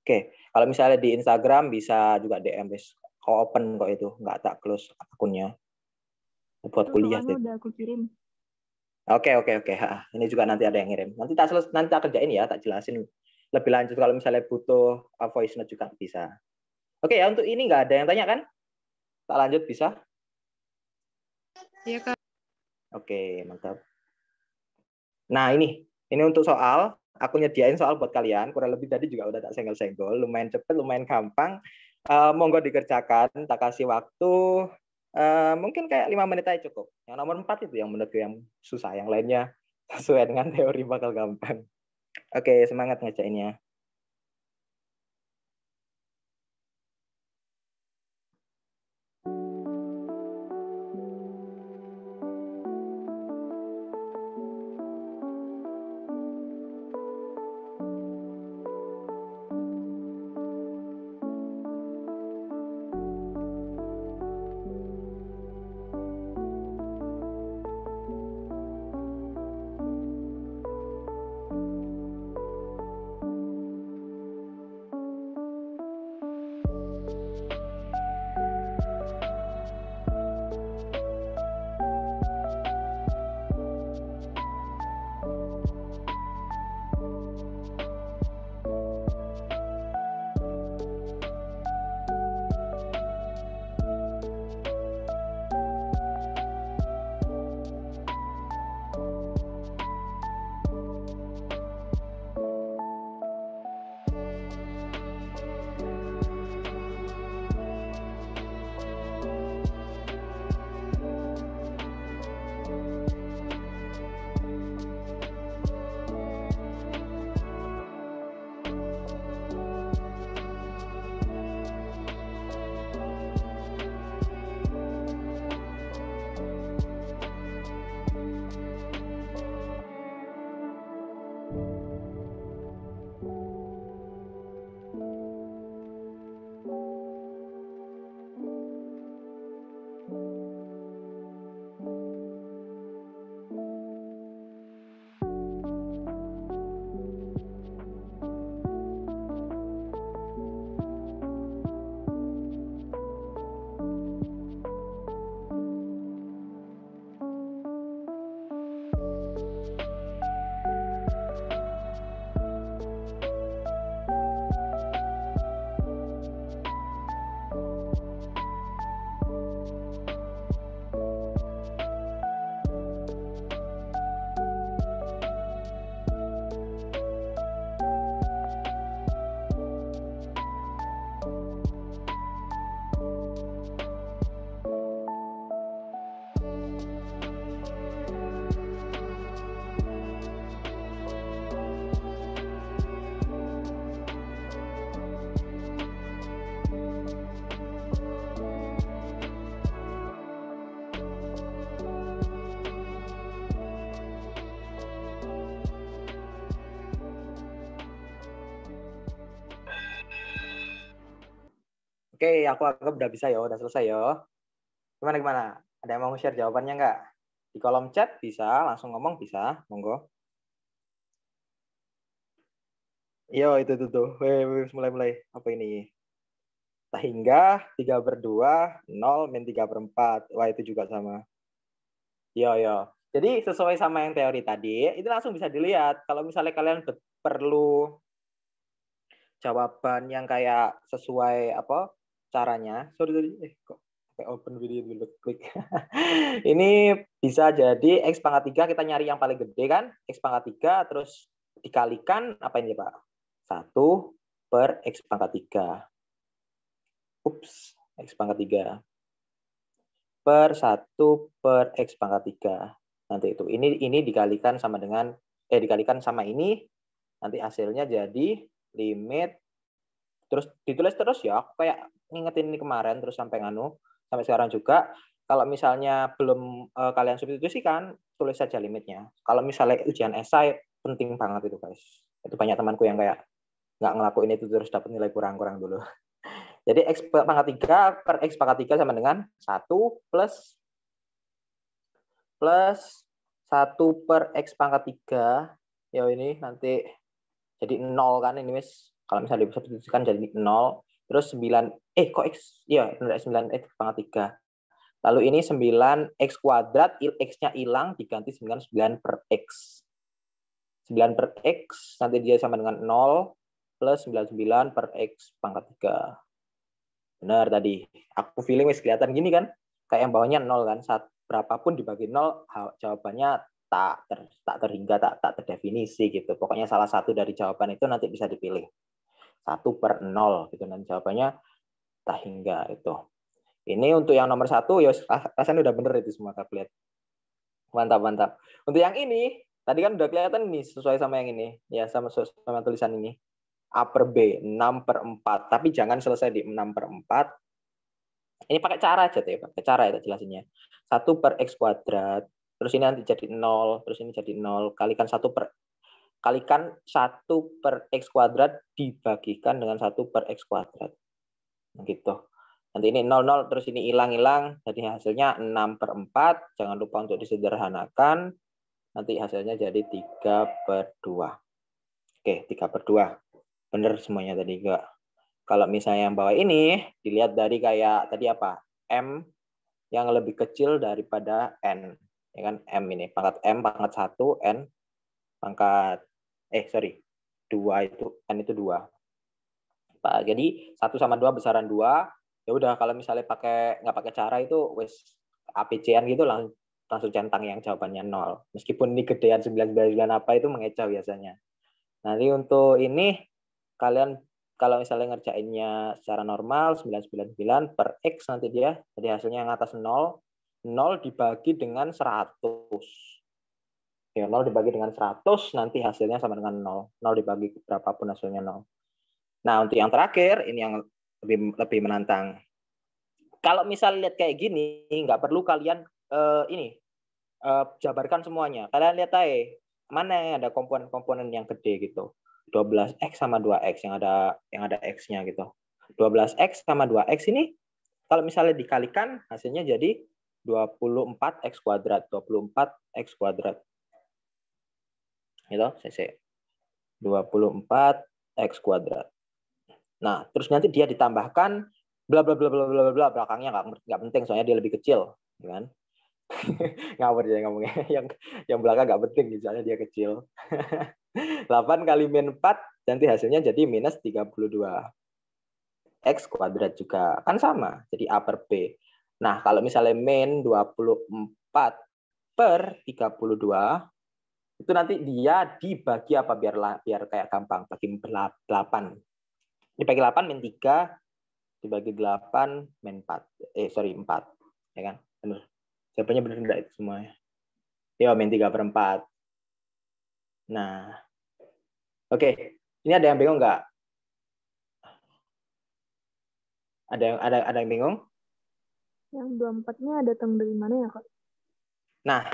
Oke, kalau misalnya di Instagram bisa juga DM, open kok itu, nggak tak close akunnya. Buat kuliah Soalnya deh. udah aku kirim. Oke. Ini juga nanti ada yang ngirim. Nanti tak kerjain ya, tak jelasin lebih lanjut kalau misalnya butuh voice note juga bisa. Oke ya, untuk ini nggak ada yang tanya kan? Tak lanjut bisa? Iya, Kak. Oke, mantap. Nah, ini untuk soal. Aku nyediain soal buat kalian. Kurang lebih tadi juga udah tak senggol-senggol. Lumayan cepet, lumayan gampang. Monggo dikerjakan. Tak kasih waktu. Mungkin kayak 5 menit aja cukup. Yang nomor 4 itu yang menurutku yang susah. Yang lainnya sesuai dengan teori bakal gampang. Oke, semangat ngerjainnya. Oke, aku anggap udah bisa ya, udah selesai ya. Gimana? Ada yang mau share jawabannya nggak? Di kolom chat bisa, langsung ngomong bisa, monggo. Yo, itu tuh. Mulai. Apa ini? Sehingga 3/2, 0, min 3/4. Wah, itu juga sama. Yo. Jadi sesuai sama yang teori tadi, itu langsung bisa dilihat. Kalau misalnya kalian perlu jawaban yang kayak sesuai apa caranya. Sorry. Kok kayak open video dulu klik. Ini bisa jadi X pangkat 3, kita nyari yang paling gede kan. X pangkat 3 terus dikalikan apa ini Pak? 1 per X pangkat 3. X pangkat 3 per 1 per X pangkat 3. Nanti itu. Ini dikalikan sama dengan dikalikan sama ini, nanti hasilnya jadi limit, terus ditulis terus ya, aku kayak ngingetin ini kemarin terus sampai sekarang juga. Kalau misalnya belum kalian substitusikan, tulis saja limitnya. Kalau misalnya ujian esai penting banget itu guys. Itu banyak temanku yang kayak nggak ngelakuin itu terus dapat nilai kurang dulu. Jadi X pangkat 3 per X pangkat 3 sama dengan 1 plus 1 per X pangkat 3. Ya ini nanti jadi 0 kan ini Miss. Kalau misalnya disubstitusikan jadi 0. Terus 9, kok X? Iya, 9X pangkat 3. Lalu ini 9X kuadrat, X-nya hilang, diganti dengan 9 per X. 9 per X, nanti dia sama dengan 0, plus 99 per X pangkat 3. Benar tadi. Aku feeling Miss kelihatan gini kan? Kayak yang bawahnya 0 kan? Berapapun dibagi 0, jawabannya tak terhingga, tak terdefinisi gitu. Pokoknya salah satu dari jawaban itu nanti bisa dipilih. 1 per 0 gitu, nanti jawabannya tak hingga itu. Ini untuk yang nomor 1 ya rasanya udah bener itu semua Kak, lihat. Mantap. Untuk yang ini tadi kan udah kelihatan nih sesuai sama yang ini. Ya sama tulisan ini. A per B 6/4. Tapi jangan selesai di 6/4. Ini pakai cara aja tuh ya, pakai cara ya jelasinnya. 1 per X kuadrat, terus ini nanti jadi 0, terus ini jadi 0, kalikan 1 per X kuadrat dibagikan dengan 1 per X kuadrat. Nah, gitu. Nanti ini 0, terus ini hilang, jadi hasilnya 6/4. Jangan lupa untuk disederhanakan. Nanti hasilnya jadi 3/2. Oke, 3/2. Bener semuanya tadi enggak? Kalau misalnya yang bawah ini, dilihat dari kayak tadi apa? M yang lebih kecil daripada N. Ya kan? M ini. Pangkat M, pangkat 1, N. Pangkat, 2 itu. N itu 2. Jadi 1 sama 2 besaran 2. Ya udah kalau misalnya nggak pakai cara itu, wes ABC-an gitu langsung centang yang jawabannya 0. Meskipun ini gedean 9 apa itu mengecoh biasanya. Nanti untuk ini, kalian kalau misalnya ngerjainnya secara normal 999 per X nanti dia, jadi hasilnya yang atas 0 dibagi dengan 100. Ya, 0 dibagi dengan 100 nanti hasilnya sama dengan 0. 0 dibagi berapapun hasilnya 0. Nah, untuk yang terakhir ini yang lebih menantang. Kalau misalnya lihat kayak gini, nggak perlu kalian jabarkan semuanya. Kalian lihat aja mana yang ada komponen-komponen yang gede gitu. 12X sama 2X yang ada X-nya gitu. 12X sama 2X ini kalau misalnya dikalikan hasilnya jadi 24X kuadrat. 24X kuadrat. Gitu, CC. 24X kuadrat. Nah, terus nanti dia ditambahkan bla bla bla bla bla bla, belakangnya nggak penting soalnya dia lebih kecil, kan? Ngawur ya ngomongnya. Yang belakang nggak penting misalnya dia kecil. 8 kali min 4 nanti hasilnya jadi minus 32. X kuadrat juga kan sama, jadi A per B. Nah, kalau misalnya min 24 per 32 itu nanti dia dibagi apa biar kayak gampang, bagi 8. Dibagi 8 min 3 dibagi 8 min 4. 4. Ya kan? Benar. Jawabannya benar enggak itu semuanya? Ya, min 3/4. Nah. Oke. Ini ada yang bingung enggak? Ada yang bingung? Yang 24-nya datang dari mana ya, Kak? Nah,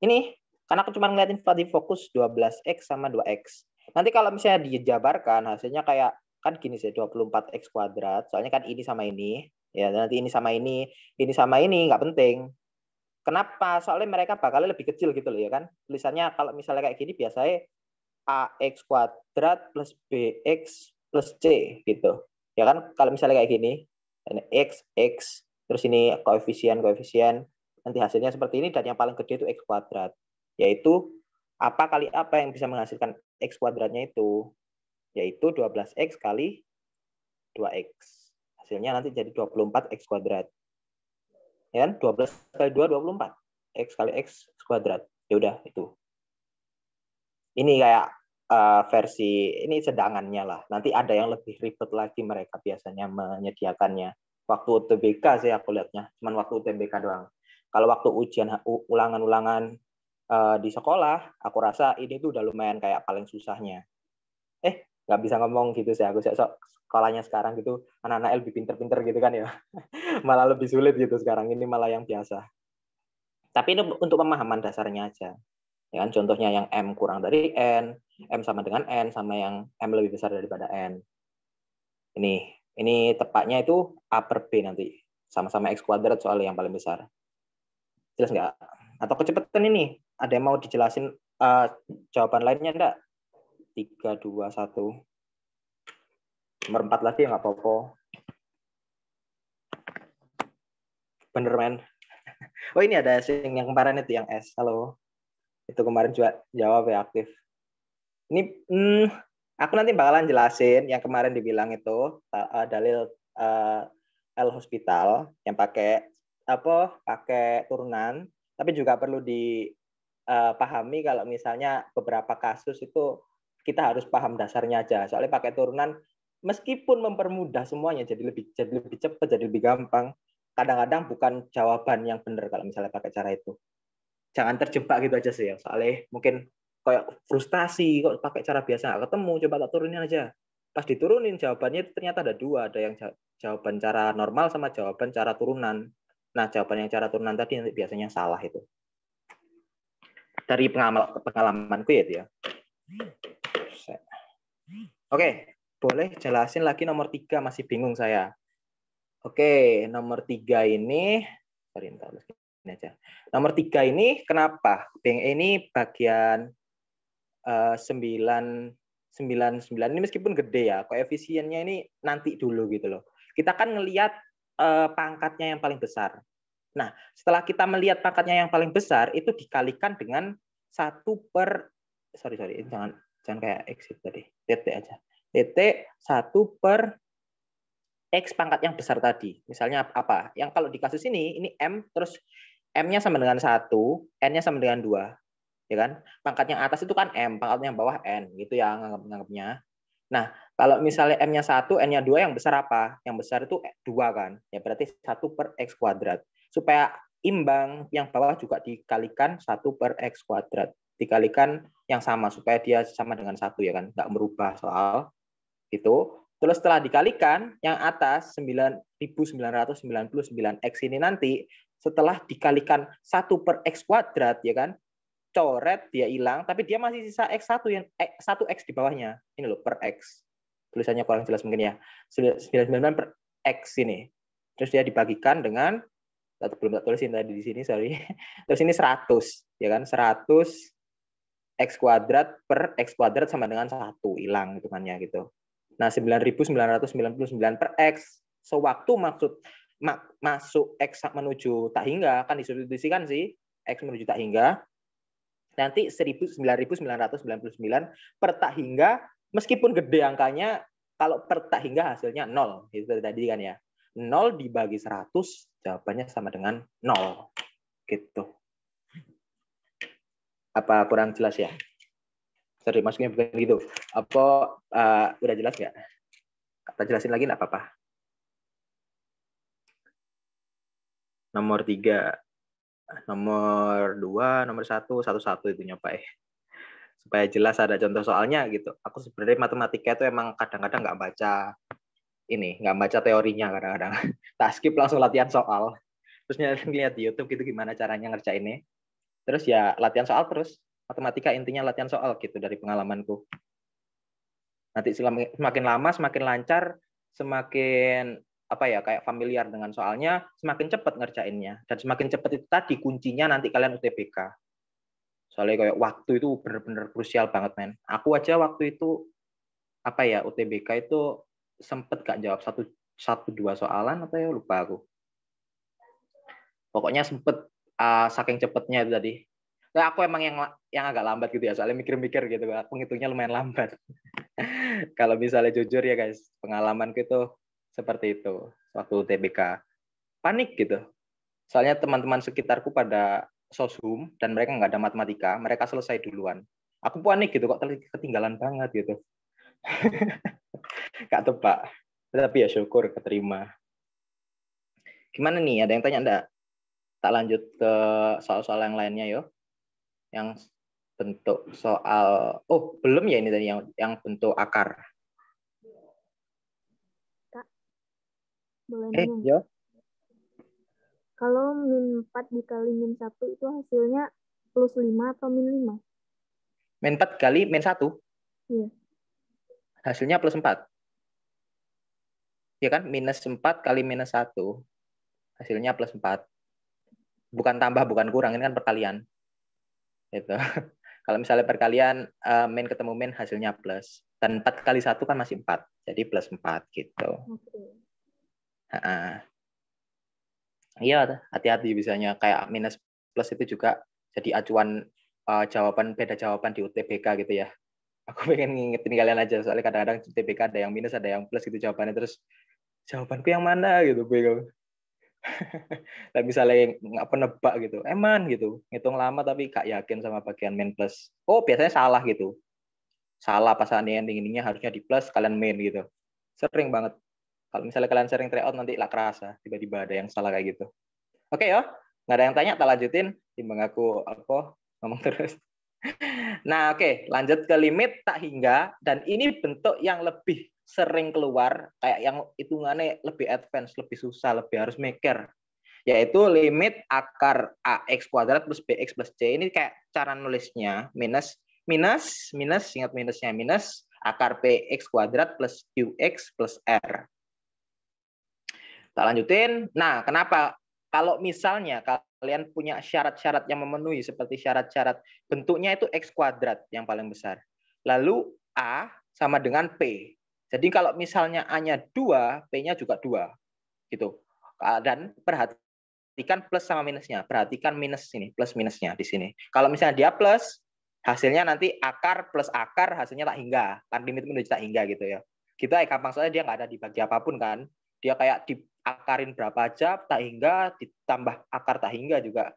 ini karena aku cuma ngeliatin tadi fokus 12X sama 2X. Nanti kalau misalnya dijabarkan hasilnya kayak kan gini sih 24x kuadrat. Soalnya kan ini sama ini, ya nanti ini sama ini nggak penting. Kenapa? Soalnya mereka bakalnya lebih kecil gitu loh ya kan. Tulisannya kalau misalnya kayak gini biasanya ax kuadrat plus bx plus c gitu. Ya kan kalau misalnya kayak gini, ini x, terus ini koefisien, nanti hasilnya seperti ini dan yang paling gede itu x kuadrat. Yaitu apa kali apa yang bisa menghasilkan x kuadratnya itu? Yaitu 12x kali 2x. Hasilnya nanti jadi 24x kuadrat. Ya kan? 12 kali 2, 24. X kali X kuadrat. Ya udah, itu. Ini kayak versi, ini sedangannya lah. Nanti ada yang lebih ribet lagi mereka biasanya menyediakannya. Waktu UTBK sih aku lihatnya. Cuman waktu UTBK doang. Kalau waktu ujian ulangan-ulangan di sekolah, aku rasa ini tuh udah lumayan kayak paling susahnya. Nggak bisa ngomong gitu sih. Aku sekolahnya sekarang gitu, anak-anak lebih pinter-pinter gitu kan ya. Malah lebih sulit gitu sekarang. Ini malah yang biasa. Tapi ini untuk pemahaman dasarnya aja. Ya kan? Contohnya yang M kurang dari N, M sama dengan N, sama yang M lebih besar daripada N. Ini tepatnya itu A per B nanti. Sama-sama X kuadrat soalnya yang paling besar. Jelas nggak? Atau kecepatan ini? Ada yang mau dijelasin jawaban lainnya enggak? 3, 2, 1. Nomor 4 lagi ya nggak apa-apa. Bener, men. Oh, ini ada yang kemarin itu yang S. Halo. Itu kemarin juga jawab ya aktif. Ini aku nanti bakalan jelasin yang kemarin dibilang itu dalil L hospital yang pakai turunan, tapi juga perlu dipahami kalau misalnya beberapa kasus itu kita harus paham dasarnya aja. Soalnya pakai turunan meskipun mempermudah semuanya jadi lebih cepat, jadi lebih gampang, kadang-kadang bukan jawaban yang benar kalau misalnya pakai cara itu. Jangan terjebak gitu aja sih ya. Soalnya mungkin kayak frustasi kok pakai cara biasa nggak ketemu, coba tak turunin aja. Pas diturunin jawabannya itu ternyata ada dua, ada yang jawaban cara normal sama jawaban cara turunan. Nah, jawaban yang cara turunan tadi biasanya salah itu. Dari pengalamanku ya dia. Oke, boleh jelasin lagi nomor 3, masih bingung saya. Oke, nomor 3 ini, sorry, ini aja. Nomor 3 ini kenapa? Ini bagian 99 ini meskipun gede ya, koefisiennya ini nanti dulu gitu loh. Kita kan ngelihat pangkatnya yang paling besar. Nah, setelah kita melihat pangkatnya yang paling besar, itu dikalikan dengan 1 per, sorry, jangan kayak X tadi, TT aja. TT 1 per X pangkat yang besar tadi. Misalnya apa? Yang kalau di kasus ini M, terus M-nya sama dengan 1, N-nya sama dengan 2. Ya kan? Pangkat yang atas itu kan M, pangkat yang bawah N. Gitu ya nganggapnya. Nah, kalau misalnya M-nya 1, N-nya 2, yang besar apa? Yang besar itu 2 kan? Ya berarti 1 per X kuadrat. Supaya imbang, yang bawah juga dikalikan 1 per X kuadrat. Dikalikan yang sama, supaya dia sama dengan 1 ya kan? Nggak merubah soal itu. Terus setelah dikalikan, yang atas 9.999X ini nanti, setelah dikalikan 1 per X kuadrat, ya kan? Coret, dia hilang, tapi dia masih sisa X1 yang 1X di bawahnya. Ini loh, per X. Tulisannya kurang jelas mungkin ya. 99 per X ini. Terus dia dibagikan dengan, belum tak tulisin tadi di sini, sorry. Terus ini 100, ya kan? 100 X kuadrat per X kuadrat sama dengan 1. Hilang hitungannya gitu. Nah, 9.999 per X. Sewaktu masuk X menuju tak hingga, kan disubstitusikan sih, X menuju tak hingga, nanti 9.999 per tak hingga, meskipun gede angkanya, kalau per tak hingga hasilnya 0. Itu tadi kan ya. 0 dibagi 100, jawabannya sama dengan 0. Gitu. Apa kurang jelas ya? Sorry, maksudnya bukan gitu. Apa udah jelas nggak? Kita jelasin lagi nggak apa-apa. Nomor 3. Nomor 2, nomor 1, 1 itu nyoba ya. Supaya jelas ada contoh soalnya gitu. Aku sebenarnya matematika itu emang kadang-kadang nggak baca teorinya kadang-kadang. Tak skip langsung latihan soal. Terus lihat di YouTube gitu gimana caranya ngerjainnya. Terus ya latihan soal terus. Matematika intinya latihan soal gitu dari pengalamanku. Nanti semakin lama, semakin lancar, semakin kayak familiar dengan soalnya, semakin cepat ngerjainnya. Dan semakin cepat itu tadi kuncinya nanti kalian UTBK. Soalnya kayak waktu itu bener-bener krusial banget, men. Aku aja waktu itu UTBK itu sempet gak jawab satu dua soalan apa ya, lupa aku. Pokoknya sempet saking cepetnya itu tadi. Nah, aku emang yang agak lambat gitu ya, soalnya mikir-mikir gitu. Aku ngitungnya lumayan lambat. Kalau misalnya jujur ya guys, pengalamanku itu seperti itu waktu UTBK. Panik gitu. Soalnya teman-teman sekitarku pada soshum dan mereka nggak ada matematika, mereka selesai duluan. Aku panik gitu, kok ketinggalan banget gitu. Gak tebak. Tapi ya syukur keterima. Gimana nih? Ada yang tanya enggak? Tak lanjut ke soal-soal yang lainnya yo. Yang bentuk soal, belum ya ini tadi yang bentuk akar. Kak, boleh nanya? Yo. Kalau min 4 dikali min 1 itu hasilnya plus 5 atau min 5? Min 4 kali min 1? Iya. Hasilnya plus 4. Ya kan? Minus 4 kali minus 1. Hasilnya plus 4. Bukan tambah, bukan kurang. Ini kan perkalian. Gitu. Kalau misalnya perkalian, min ketemu min, hasilnya plus. Dan 4 kali 1 kan masih 4. Jadi plus 4 gitu. Iya, hati-hati bisanya. Kayak minus plus itu juga jadi acuan beda jawaban di UTBK gitu ya. Aku pengen ngingetin kalian aja, soalnya kadang-kadang di UTBK ada yang minus, ada yang plus gitu jawabannya. Terus jawabanku yang mana gitu, bingung. Dan misalnya nggak penebak gitu, eman gitu, ngitung lama tapi gak yakin sama bagian min plus. Biasanya salah gitu, salah pas endingnya harusnya di plus, kalian min gitu. Sering banget. Kalau misalnya kalian sering try out nanti lah kerasa tiba-tiba ada yang salah kayak gitu. Oke ya, nggak ada yang tanya, tak lanjutin. Timbang aku ngomong terus. Nah oke, lanjut ke limit tak hingga, dan ini bentuk yang lebih sering keluar, kayak yang hitungannya lebih advance, lebih susah, lebih harus mikir, yaitu limit akar AX kuadrat plus BX plus C. Ini kayak cara nulisnya, minus, ingat minusnya, minus akar PX kuadrat plus QX plus R. Tak lanjutin. Nah, kenapa? Kalau misalnya kalian punya syarat-syarat yang memenuhi, seperti syarat-syarat bentuknya itu X kuadrat yang paling besar. Lalu A sama dengan P. Jadi kalau misalnya A-nya 2, P-nya juga 2. Gitu. Dan perhatikan plus sama minusnya. Perhatikan minus ini, plus minusnya di sini. Kalau misalnya dia plus, hasilnya nanti akar plus akar, hasilnya tak hingga. Kan limit menuju tak hingga gitu ya. Kita gampang, soalnya dia nggak ada dibagi apapun kan. Dia kayak diakarin berapa aja, tak hingga, ditambah akar tak hingga juga.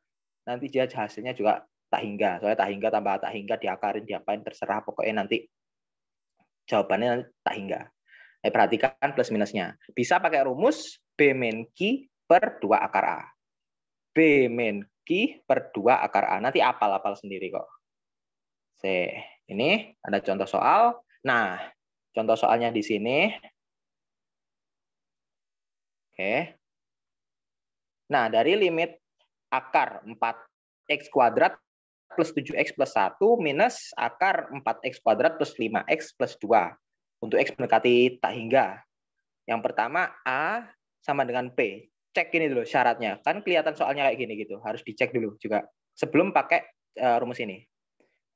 Nanti dia hasilnya juga tak hingga. Soalnya tak hingga tambah tak hingga, diakarin, diapain, terserah. Pokoknya nanti jawabannya nanti tak hingga. Perhatikan plus minusnya. Bisa pakai rumus B min Q per 2 akar A. B min Q per 2 akar A. Nanti apal-apal sendiri kok. Ini ada contoh soal. Nah, contoh soalnya di sini. Oke. Nah, dari limit akar 4x kuadrat plus 7x plus 1 minus akar 4x kuadrat plus 5x plus 2. Untuk x mendekati tak hingga. Yang pertama, A sama dengan P. Cek ini dulu syaratnya. Kan kelihatan soalnya kayak gini gitu. Harus dicek dulu juga. Sebelum pakai rumus ini.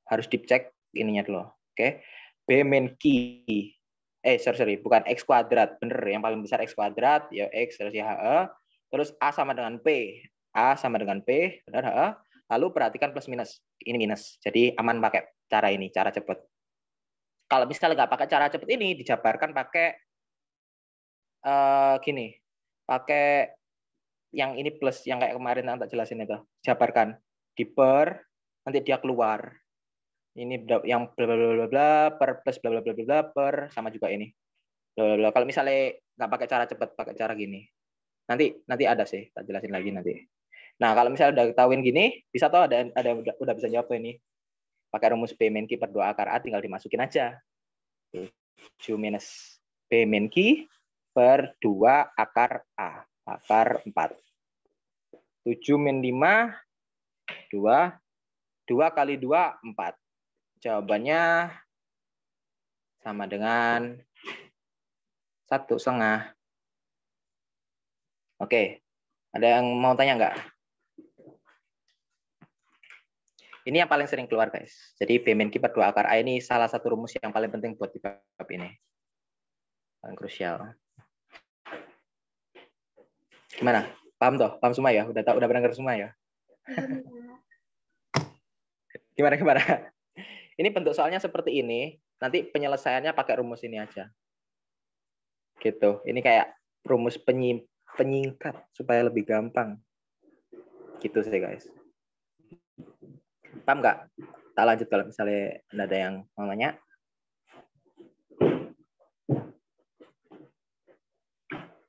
Harus dicek ininya dulu. Oke. B min Q. Bukan X kuadrat. Bener, yang paling besar X kuadrat. Ya X terus ya HE. Terus A sama dengan P. A sama dengan P. Benar HE. Lalu perhatikan plus minus. Ini minus. Jadi aman pakai cara ini. Cara cepat. Kalau misalnya nggak pakai cara cepat ini, dijabarkan pakai gini, pakai yang ini plus, yang kayak kemarin yang tak jelasin itu, jabarkan di per, nanti dia keluar ini yang bla bla bla bla per plus bla bla bla bla per, sama juga ini bla bla bla. Kalau misalnya nggak pakai cara cepat, pakai cara gini, nanti ada sih, tak jelasin lagi nanti. Nah kalau misalnya udah ketahuin gini, bisa tahu ada udah bisa jawab ini pakai rumus B min Q per 2 akar A, tinggal dimasukin aja 7 minus B min Q per 2 akar A. Akar 4. 7 min 5, 2. 2 kali 2, 4. Jawabannya sama dengan 1,5. Oke, ada yang mau tanya nggak? Ini yang paling sering keluar, guys. Jadi B min Q per 2 akar A ini salah satu rumus yang paling penting buat di bab ini. Paling krusial. Gimana? Paham toh? Paham semua ya? Udah tahu, udah pernah ngerti semua ya? Gimana? Ini bentuk soalnya seperti ini. Nanti penyelesaiannya pakai rumus ini aja. Gitu. Ini kayak rumus penyingkat supaya lebih gampang. Gitu sih, guys. Paham nggak? Tak lanjut kalau misalnya ada yang mau nanya.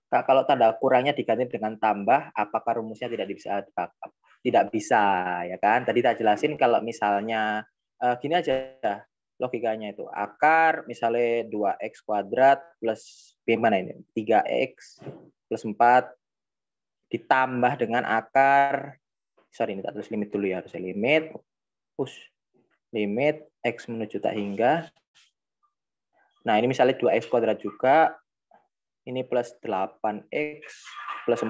Kalau tanda kurangnya diganti dengan tambah, apakah rumusnya tidak bisa di-backup? Tidak bisa, ya kan? Tadi tak jelasin kalau misalnya gini aja logikanya itu. Akar misalnya 2x kuadrat plus gimana ini? 3x plus 4 ditambah dengan akar, sorry ini tak tulis limit dulu ya, harusnya limit x menuju tak hingga. Nah, ini misalnya 2x kuadrat juga. Ini plus 8x plus 4.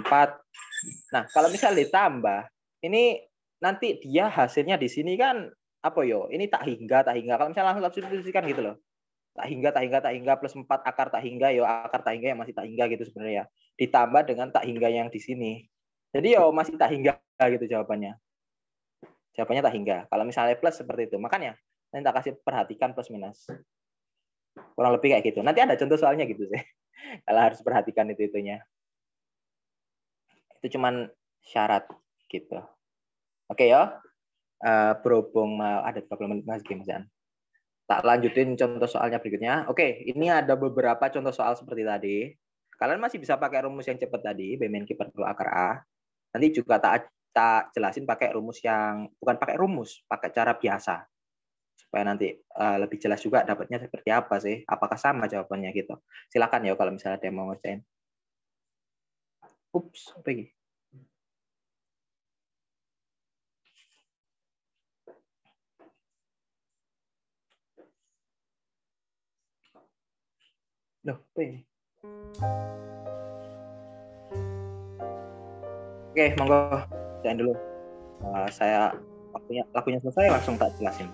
Nah, kalau misalnya ditambah, ini nanti dia hasilnya di sini kan apa yo? Ini tak hingga. Kalau misalnya langsung substitusikan gitu loh. Tak hingga plus 4 akar tak hingga, yo akar tak hingga yang masih tak hingga gitu sebenarnya. Ditambah dengan tak hingga yang di sini. Jadi yo masih tak hingga gitu jawabannya. Jawabannya tak hingga. Kalau misalnya plus seperti itu. Makanya nanti tak kasih perhatikan plus minus. Kurang lebih kayak gitu. Nanti ada contoh soalnya gitu sih. Kalau harus perhatikan itunya. Itu cuman syarat gitu. Oke ya. Berhubung mau ada 30 menit Mas Gimsan. Tak lanjutin contoh soalnya berikutnya. Oke, ini ada beberapa contoh soal seperti tadi. Kalian masih bisa pakai rumus yang cepat tadi, B min Q per 2 akar A. Nanti juga tak jelasin pakai rumus yang bukan pakai rumus, pakai cara biasa. Supaya nanti lebih jelas juga dapatnya seperti apa sih, apakah sama jawabannya gitu. Silakan ya kalau misalnya ada yang mau ngerjain. Ups, apa ini? Loh, apa ini? Oke, monggo jangan dulu. Saya lakunya selesai langsung tak jelasin.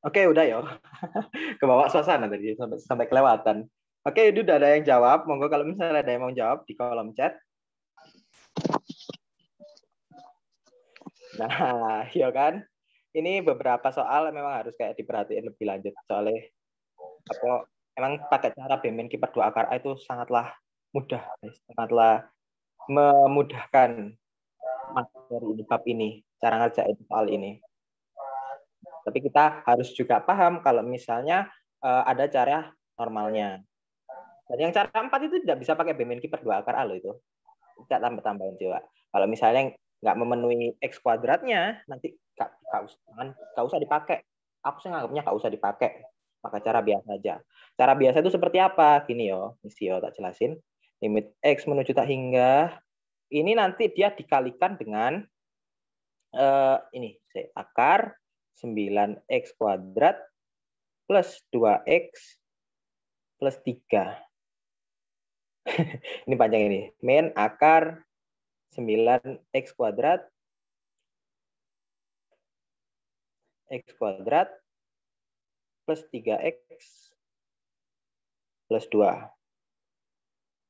Oke, udah ya. Kebawa suasana tadi sampai kelewatan. Oke, itu udah ada yang jawab. Monggo kalau misalnya ada yang mau jawab di kolom chat. Nah, ya kan? Ini beberapa soal memang harus kayak diperhatiin lebih lanjut. Soalnya apa emang pakai cara BMNQ per 2 akar A itu sangatlah mudah, guys. Sangatlah memudahkan materi di bab ini, cara ngerjain soal ini. Tapi kita harus juga paham kalau misalnya ada cara normalnya. Dan yang cara 4 itu tidak bisa pakai BMNQ per 2 akar A loh itu. Kita tambah-tambahin coba. Kalau misalnya nggak memenuhi X kuadratnya, nanti nggak usah dipakai. Aku sih nganggapnya nggak usah dipakai. Maka cara biasa aja. Cara biasa itu seperti apa? Gini yo, misi yo tak jelasin. Limit X menuju tak hingga. Ini nanti dia dikalikan dengan ini akar 9X kuadrat plus 2X plus 3. Ini panjang ini. Min akar 9X kuadrat X kuadrat plus 3X plus 2.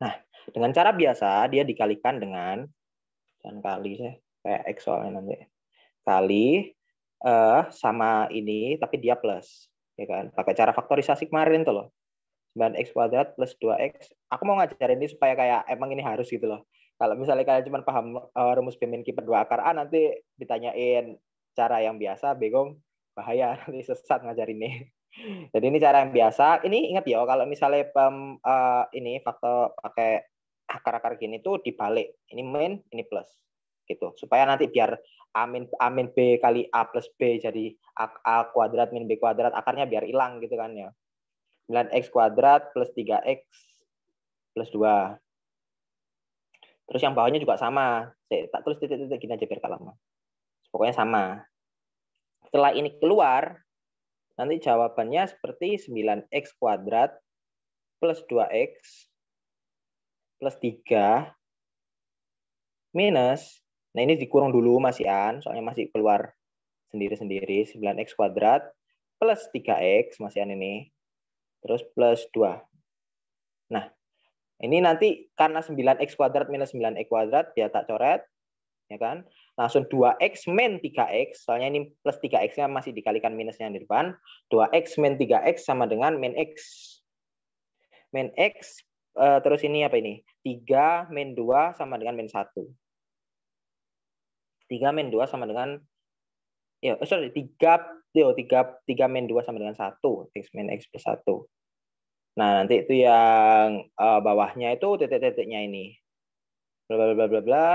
Nah, dengan cara biasa dia dikalikan dengan, jangan kali saya kayak X soalnya nanti. Kali sama ini, tapi dia plus. Ya kan? Pakai cara faktorisasi kemarin tuh loh. 9X kuadrat plus 2X. Aku mau ngajarin ini supaya kayak emang ini harus gitu loh. Kalau misalnya kalian cuma paham rumus BMNQ per 2 akar A, nanti ditanyain cara yang biasa, bingung, bahaya, nanti sesat ngajar ini. Jadi ini cara yang biasa. Ini ingat ya, kalau misalnya ini faktor pakai akar-akar gini tuh dibalik. Ini min, ini plus. Gitu. Supaya nanti biar A min B kali A plus B jadi A kuadrat min B kuadrat, akarnya biar hilang gitu kan ya. 9X kuadrat plus 3X plus 2. Terus yang bawahnya juga sama. Saya tak tulis titik-titik gini aja biar gak lama. Pokoknya sama. Setelah ini keluar, nanti jawabannya seperti 9X kuadrat plus 2X plus 3 minus, nah ini dikurung dulu Mas Ian, soalnya masih keluar sendiri-sendiri, 9X kuadrat plus 3X, Mas Ian ini, terus plus 2. Nah, ini nanti karena 9X kuadrat minus 9X kuadrat, dia tak coret, ya kan? Langsung 2X min 3X, soalnya ini plus 3X-nya masih dikalikan minusnya di depan. 2X min 3X sama dengan min X. Min X, terus ini apa ini? 3 min 2 sama dengan min 1. 3 min 2 sama dengan, ya sorry, 3 min 2 sama dengan 1. X min X plus 1. Nah, nanti itu yang bawahnya itu titik-titiknya ini. Bla bla bla bla bla.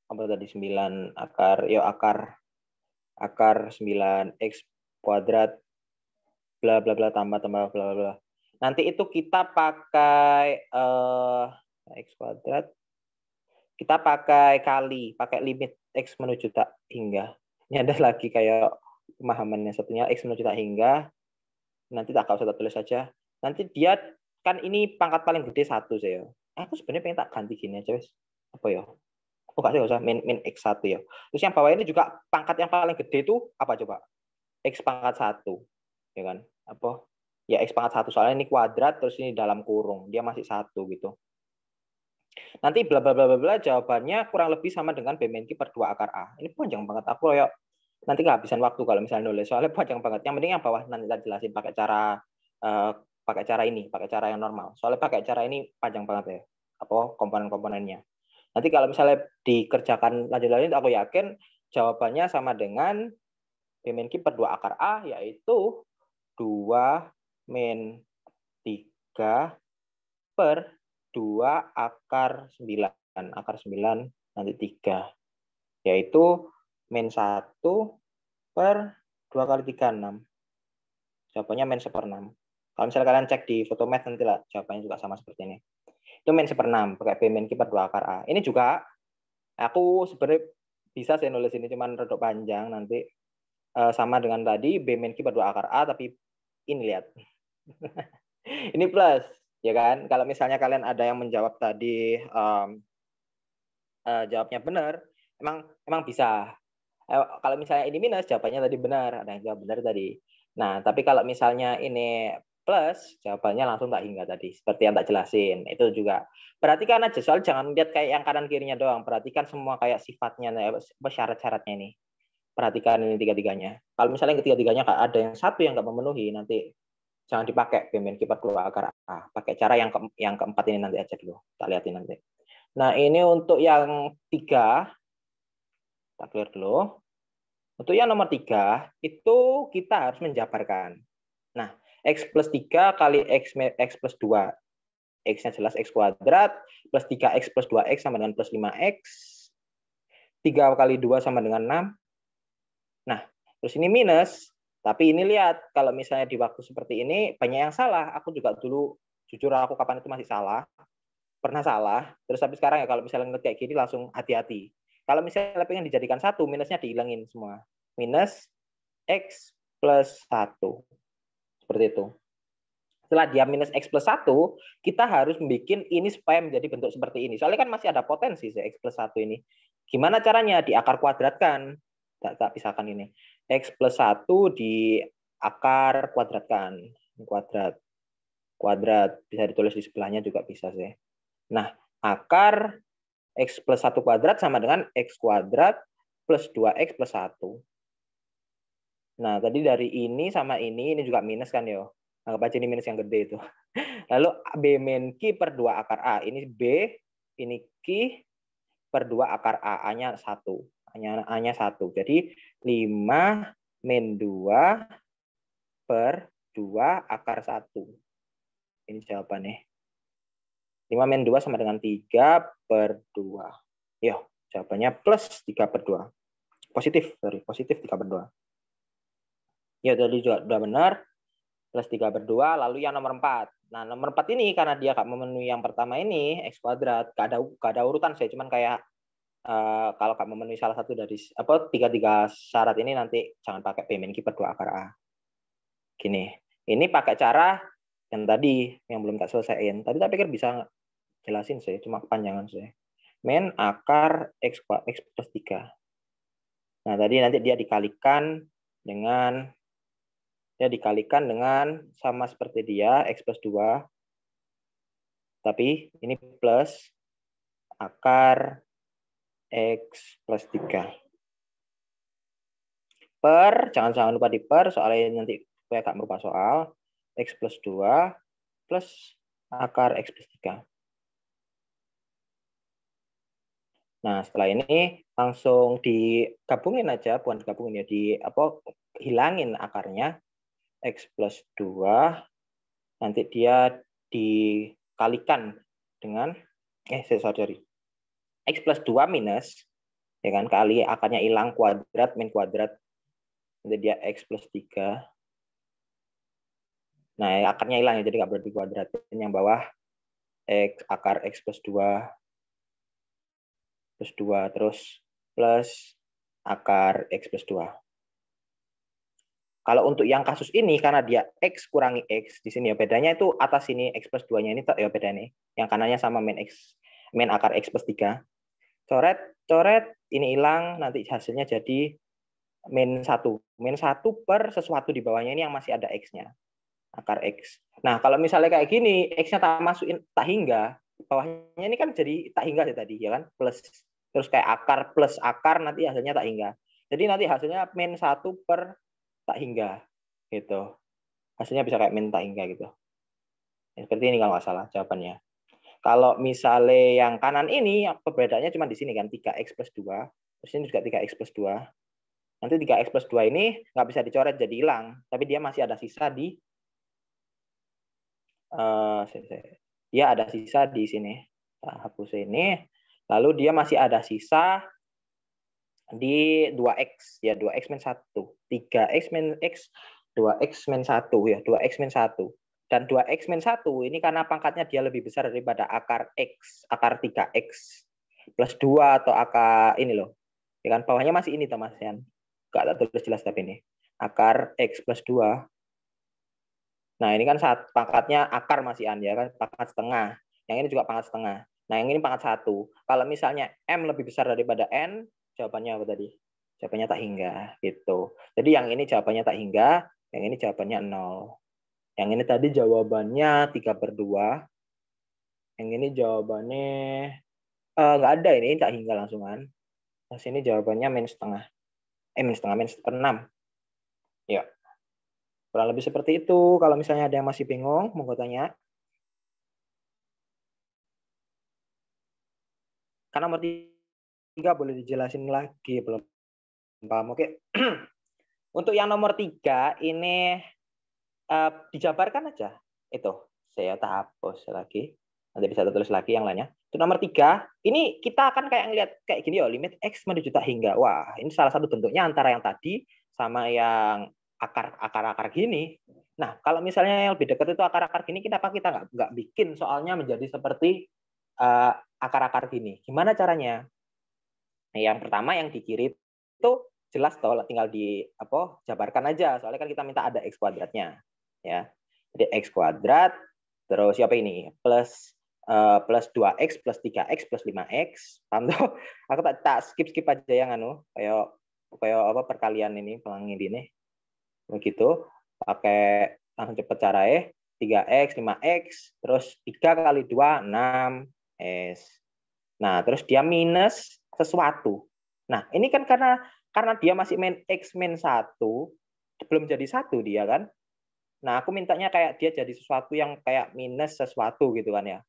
Apa tadi 9 akar, ya akar 9X kuadrat bla bla bla tambah bla bla bla. Nanti itu kita pakai X kuadrat, kita pakai kali, pakai limit X menuju tak hingga. Ini ada lagi kayak pemahamannya, satunya X menuju tak hingga. Nanti tak usah tulis saja. Nanti dia kan ini pangkat paling gede 1 saya. Aku sebenarnya pengen tak ganti gini aja wes. Apa ya? Oh, enggak usah min X1 ya. Terus yang bawah ini juga pangkat yang paling gede itu apa coba? X pangkat 1. Ya kan? Apa? Ya X pangkat 1, soalnya ini kuadrat terus ini dalam kurung. Dia masih 1 gitu. Nanti bla bla bla bla jawabannya kurang lebih sama dengan BMNQ per 2 akar A. Ini panjang banget, aku ya nanti kehabisan waktu kalau misalnya nulis, soalnya panjang banget. Yang penting yang bawah nanti kita jelasin pakai cara ini, pakai cara yang normal. Soalnya pakai cara ini panjang banget ya. Apa komponen-komponennya. Nanti kalau misalnya dikerjakan lanjut-lanjut, aku yakin jawabannya sama dengan BMNQ per 2 akar A, yaitu 2 min 3 per 2 akar 9. Akar 9 nanti 3. Yaitu min 1 per 2 kali 3, 6. Jawabannya min 1/6. Kalau misalnya kalian cek di Photomath nanti lah, jawabannya juga sama seperti ini. Itu min 1/6 pakai BMNQ per 2 akar A. Ini juga aku sebenarnya bisa saya nulis ini cuman rada panjang nanti sama dengan tadi BMNQ per 2 akar A, tapi ini lihat. Ini plus, ya kan? Kalau misalnya kalian ada yang menjawab tadi jawabnya benar, emang bisa. Kalau misalnya ini minus, jawabannya tadi benar. Ada yang jawab benar tadi. Nah, tapi kalau misalnya ini plus, jawabannya langsung tak hingga tadi. Seperti yang tak jelasin. Itu juga. Perhatikan aja, soal jangan lihat kayak yang kanan kirinya doang. Perhatikan semua kayak sifatnya, syarat-syaratnya ini. Perhatikan ini tiga-tiganya. Kalau misalnya ketiga-tiganya ada yang satu yang nggak memenuhi, nanti jangan dipakai BMN per 2 akar A. Pakai cara yang keempat ini nanti aja dulu. Tak lihatin nanti. Nah, ini untuk yang 3. Tak clear dulu. Untuk yang nomor 3, itu kita harus menjabarkan. Nah, X plus 3 kali X plus 2. X-nya jelas X kuadrat, plus 3X plus 2X sama dengan plus 5X. 3 kali 2 sama dengan 6. Nah, terus ini minus. Tapi ini lihat, kalau misalnya di waktu seperti ini, banyak yang salah. Aku juga dulu, jujur aku kapan itu masih salah. Pernah salah. Terus tapi sekarang ya kalau misalnya ngeliat kayak gini, langsung hati-hati. Kalau misalnya pengen dijadikan 1, minusnya dihilangin semua. Minus X plus 1. Seperti itu. Setelah dia minus X plus 1, kita harus membuat ini supaya menjadi bentuk seperti ini. Soalnya kan masih ada potensi X plus 1 ini. Gimana caranya? Di akar kuadratkan. Tak pisahkan ini. X plus 1 di akar kuadratkan. Kuadrat. Bisa ditulis di sebelahnya juga bisa sih. Nah, akar X plus 1 kuadrat sama dengan X kuadrat plus 2X plus 1. Nah, tadi dari ini sama ini juga minus kan yo. Anggap aja ini minus yang gede itu. Lalu B min Q per 2 akar A. Ini B, ini Q per 2 akar A. A-nya 1. A-nya 1. Jadi 5 min 2 per 2 akar 1. Ini jawabannya. 5 min 2 sama dengan 3 per 2. Yo, jawabannya plus 3 per 2. Positif 3 per 2. Ya, tadi juga sudah benar. Plus 3 per 2, lalu yang nomor 4. Nah, nomor 4 ini karena dia nggak memenuhi yang pertama ini, X kuadrat, nggak ada urutan saya, cuman kayak kalau nggak memenuhi salah satu dari tiga syarat ini nanti jangan pakai B min Q per 2 akar A. Gini, ini pakai cara yang tadi, yang belum tak selesaiin. Tadi tak pikir bisa jelasin sih, cuma kepanjangan sih. Min akar X plus 3. Nah, tadi nanti dia dikalikan dengan sama seperti dia, X plus 2. Tapi ini plus akar X plus 3. Per, jangan lupa di per, soalnya nanti supaya gak merubah soal. X plus 2 plus akar X plus 3. Nah, setelah ini langsung digabungin aja, bukan digabungin ya, hilangin akarnya. X plus 2, nanti dia dikalikan dengan, sorry. X plus 2 minus, ya kan, kali akarnya hilang, kuadrat, min kuadrat. Nanti dia X plus 3. Nah, akarnya hilang ya, jadi nggak berarti kuadrat. Yang bawah, akar X plus 2. Plus 2, terus plus akar X plus 2. Kalau untuk yang kasus ini, karena dia X kurangi X, di sini ya bedanya itu atas sini X plus 2-nya ini ya beda nih. Yang kanannya sama min akar X plus 3. Coret, ini hilang, nanti hasilnya jadi min 1. Min 1 per sesuatu di bawahnya ini yang masih ada X-nya. Akar X. Nah, kalau misalnya kayak gini, X-nya tak masukin, tak hingga, bawahnya ini kan jadi tak hingga sih tadi, ya kan? Plus. Terus kayak akar plus akar, nanti hasilnya tak hingga. Jadi nanti hasilnya min 1 per tak hingga gitu. Hasilnya bisa kayak min tak hingga gitu. Ya, seperti ini kalau nggak salah jawabannya. Kalau misalnya yang kanan ini perbedaannya cuma di sini kan 3x plus 2. Terus ini juga 3x plus 2. Nanti 3x plus 2 ini nggak bisa dicoret jadi hilang, tapi dia masih ada sisa di dia ada sisa di sini. Nah, hapus ini. Lalu dia masih ada sisa di 2x ya, 2x min 1, 3x min x, 2x min 1 ya, 2x min 1. Dan 2x min 1 ini karena pangkatnya dia lebih besar daripada akar x, akar 3x plus 2 atau akar ini loh. Ya kan bawahnya masih ini Mas Yan. Enggak tulis jelas tapi ini. Akar x plus 2. Nah, ini kan saat pangkatnya akar masih an ya kan, pangkat setengah. Yang ini juga pangkat setengah. Nah, yang ini pangkat 1. Kalau misalnya M lebih besar daripada N, jawabannya apa tadi? Jawabannya tak hingga gitu. Jadi yang ini jawabannya tak hingga, yang ini jawabannya 0. Yang ini tadi jawabannya 3/2. Yang ini jawabannya nggak ada, ini tak hingga langsungan. Nah, sini jawabannya -1/2. -1/6. Ya. Kurang lebih seperti itu. Kalau misalnya ada yang masih bingung, monggo tanya. Karena nomor 3 boleh dijelasin lagi, belum paham. Oke. Untuk yang nomor 3 ini dijabarkan aja. Itu saya tak hapus lagi. Nanti bisa tulis lagi yang lainnya. Itu nomor 3. Ini kita akan kayak ngelihat kayak gini ya, limit X menuju tak hingga. Wah, ini salah satu bentuknya antara yang tadi sama yang akar-akar gini. Nah, kalau misalnya yang lebih dekat itu akar-akar gini, kita nggak bikin soalnya menjadi seperti akar-akar gini. Gimana caranya? Nah, yang pertama yang di kiri itu jelas toh, tinggal jabarkan aja. Soalnya kan kita minta ada X kuadratnya. Ya. Jadi X kuadrat, terus siapa ini? Plus 2X plus 3X plus 5X. Paham tuh? Aku tak skip aja yang kayak perkalian ini, pelangi ini. Begitu. Pakai langsung cepet caranya. 3X, 5X, terus 3 kali 2, 6S. Nah, terus dia minus sesuatu. Nah, ini kan karena dia masih X min 1, belum jadi 1 dia kan. Nah, aku mintanya kayak dia jadi sesuatu yang kayak minus sesuatu gitu kan ya.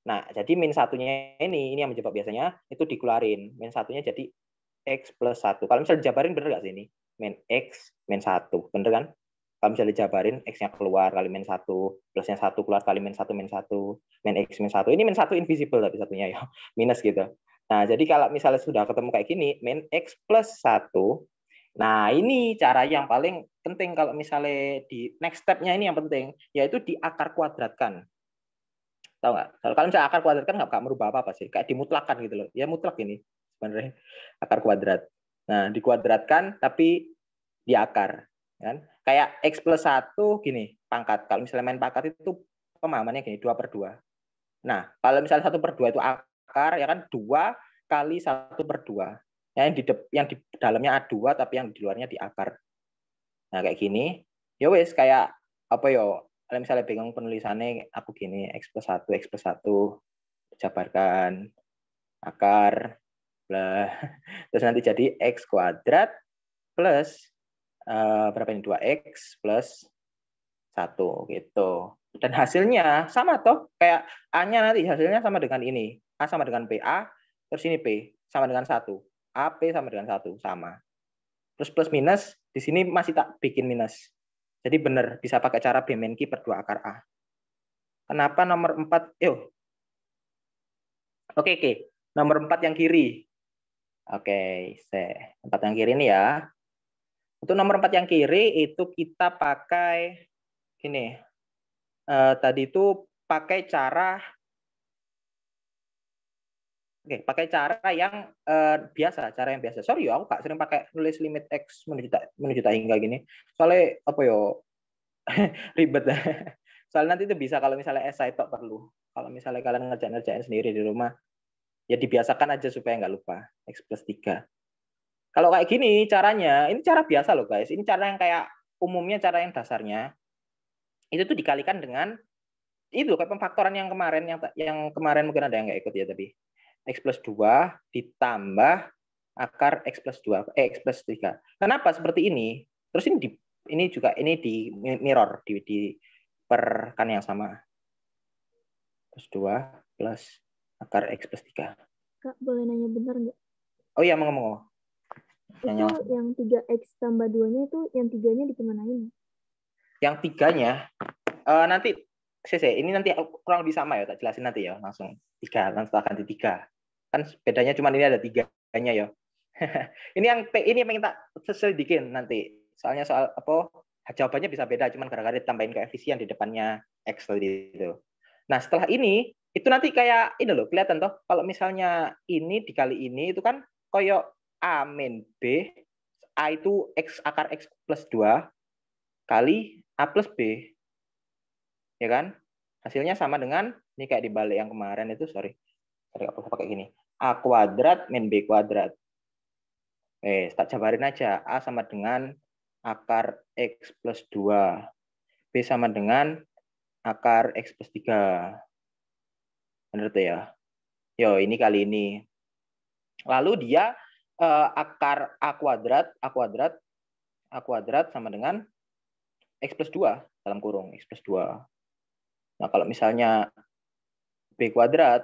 Nah, jadi min 1-nya ini yang menjebak biasanya, itu dikeluarin. Min 1-nya jadi X plus 1. Kalau misalnya dijabarin, bener nggak sih ini? Min X, min 1. Bener kan? Kalau misalnya dijabarin, X-nya keluar kali min 1, plusnya 1 keluar kali min 1, min X, min 1. Ini min 1 invisible tapi satunya ya. Minus gitu. Nah, jadi kalau misalnya sudah ketemu kayak gini, min X plus 1, nah ini cara yang paling penting kalau misalnya di next step-nya ini yang penting, yaitu di akar kuadratkan. Tahu nggak? Kalau misalnya akar kuadrat kan nggak merubah apa-apa sih, kayak dimutlakan gitu loh. Ya mutlak ini sebenarnya akar kuadrat. Nah, dikuadratkan tapi di akar. Kan? Kayak X plus 1 gini, pangkat. Kalau misalnya main pangkat itu pemahamannya gini, 2/2. Nah, kalau misalnya 1/2 itu akar, ya kan 2 kali 1/2. Yang di dalamnya A2, tapi yang di luarnya di akar. Nah, kayak gini. Ya wes, kayak apa yo? Kalau misalnya bingung penulisannya, aku gini, X plus 1, jabarkan, akar, blah. Terus nanti jadi X kuadrat plus, berapa ini, 2X plus 1, gitu. Dan hasilnya sama toh, kayak A-nya nanti hasilnya sama dengan ini. A sama dengan PA, terus ini P sama dengan 1. AP sama dengan 1, sama. Terus plus minus, di sini masih tak bikin minus. Jadi benar, bisa pakai cara B min Q per 2 akar A. Kenapa nomor 4? Oke. Nomor 4 yang kiri. Oke, 4 yang kiri ini ya. Untuk nomor 4 yang kiri itu kita pakai gini. Tadi itu pakai cara yang biasa, Sorry yo, aku gak sering pakai nulis limit X menuju tak hingga gini. Soalnya apa yo? Ribet. Soalnya nanti itu bisa kalau misalnya esai tok perlu. Kalau misalnya kalian ngerjain sendiri di rumah, ya dibiasakan aja supaya nggak lupa. X plus 3. Kalau kayak gini caranya, ini cara biasa loh guys. Ini cara yang kayak umumnya, cara yang dasarnya. Itu tuh dikalikan dengan itu kayak pemfaktoran yang kemarin mungkin ada yang nggak ikut ya, tapi X plus 2 ditambah akar X plus 3. Kenapa seperti ini? Terus ini juga di mirror, di perkan yang sama. Plus 2 plus akar X plus 3. Kak, boleh nanya benar nggak? Oh iya, mau. Itu yang 3X tambah 2-nya itu yang 3-nya dikemanain? Yang 3-nya, nanti, ini nanti kurang lebih sama ya, tak jelasin nanti ya, langsung 3, langsung akan di 3. Kan bedanya cuma ini ada 3-nya ya. ini yang pengen tak selidikin nanti. Soalnya soal jawabannya bisa beda, cuman gara-gara ditambahin koefisien di depannya X tadi itu. Nah, setelah ini, itu nanti kayak ini loh, kelihatan toh, kalau misalnya ini dikali ini, itu kan koyok A min B, A itu X akar X plus 2, kali A plus B. Ya kan? Hasilnya sama dengan, ini kayak dibalik yang kemarin itu, sorry aku pakai gini. A kuadrat min B kuadrat. Tak jabarin aja. A sama dengan akar X plus 2. B sama dengan akar X plus 3. Benar tuh ya? Yo, ini kali ini. Lalu dia akar A kuadrat sama dengan X plus 2 dalam kurung X plus 2. Nah, kalau misalnya B kuadrat,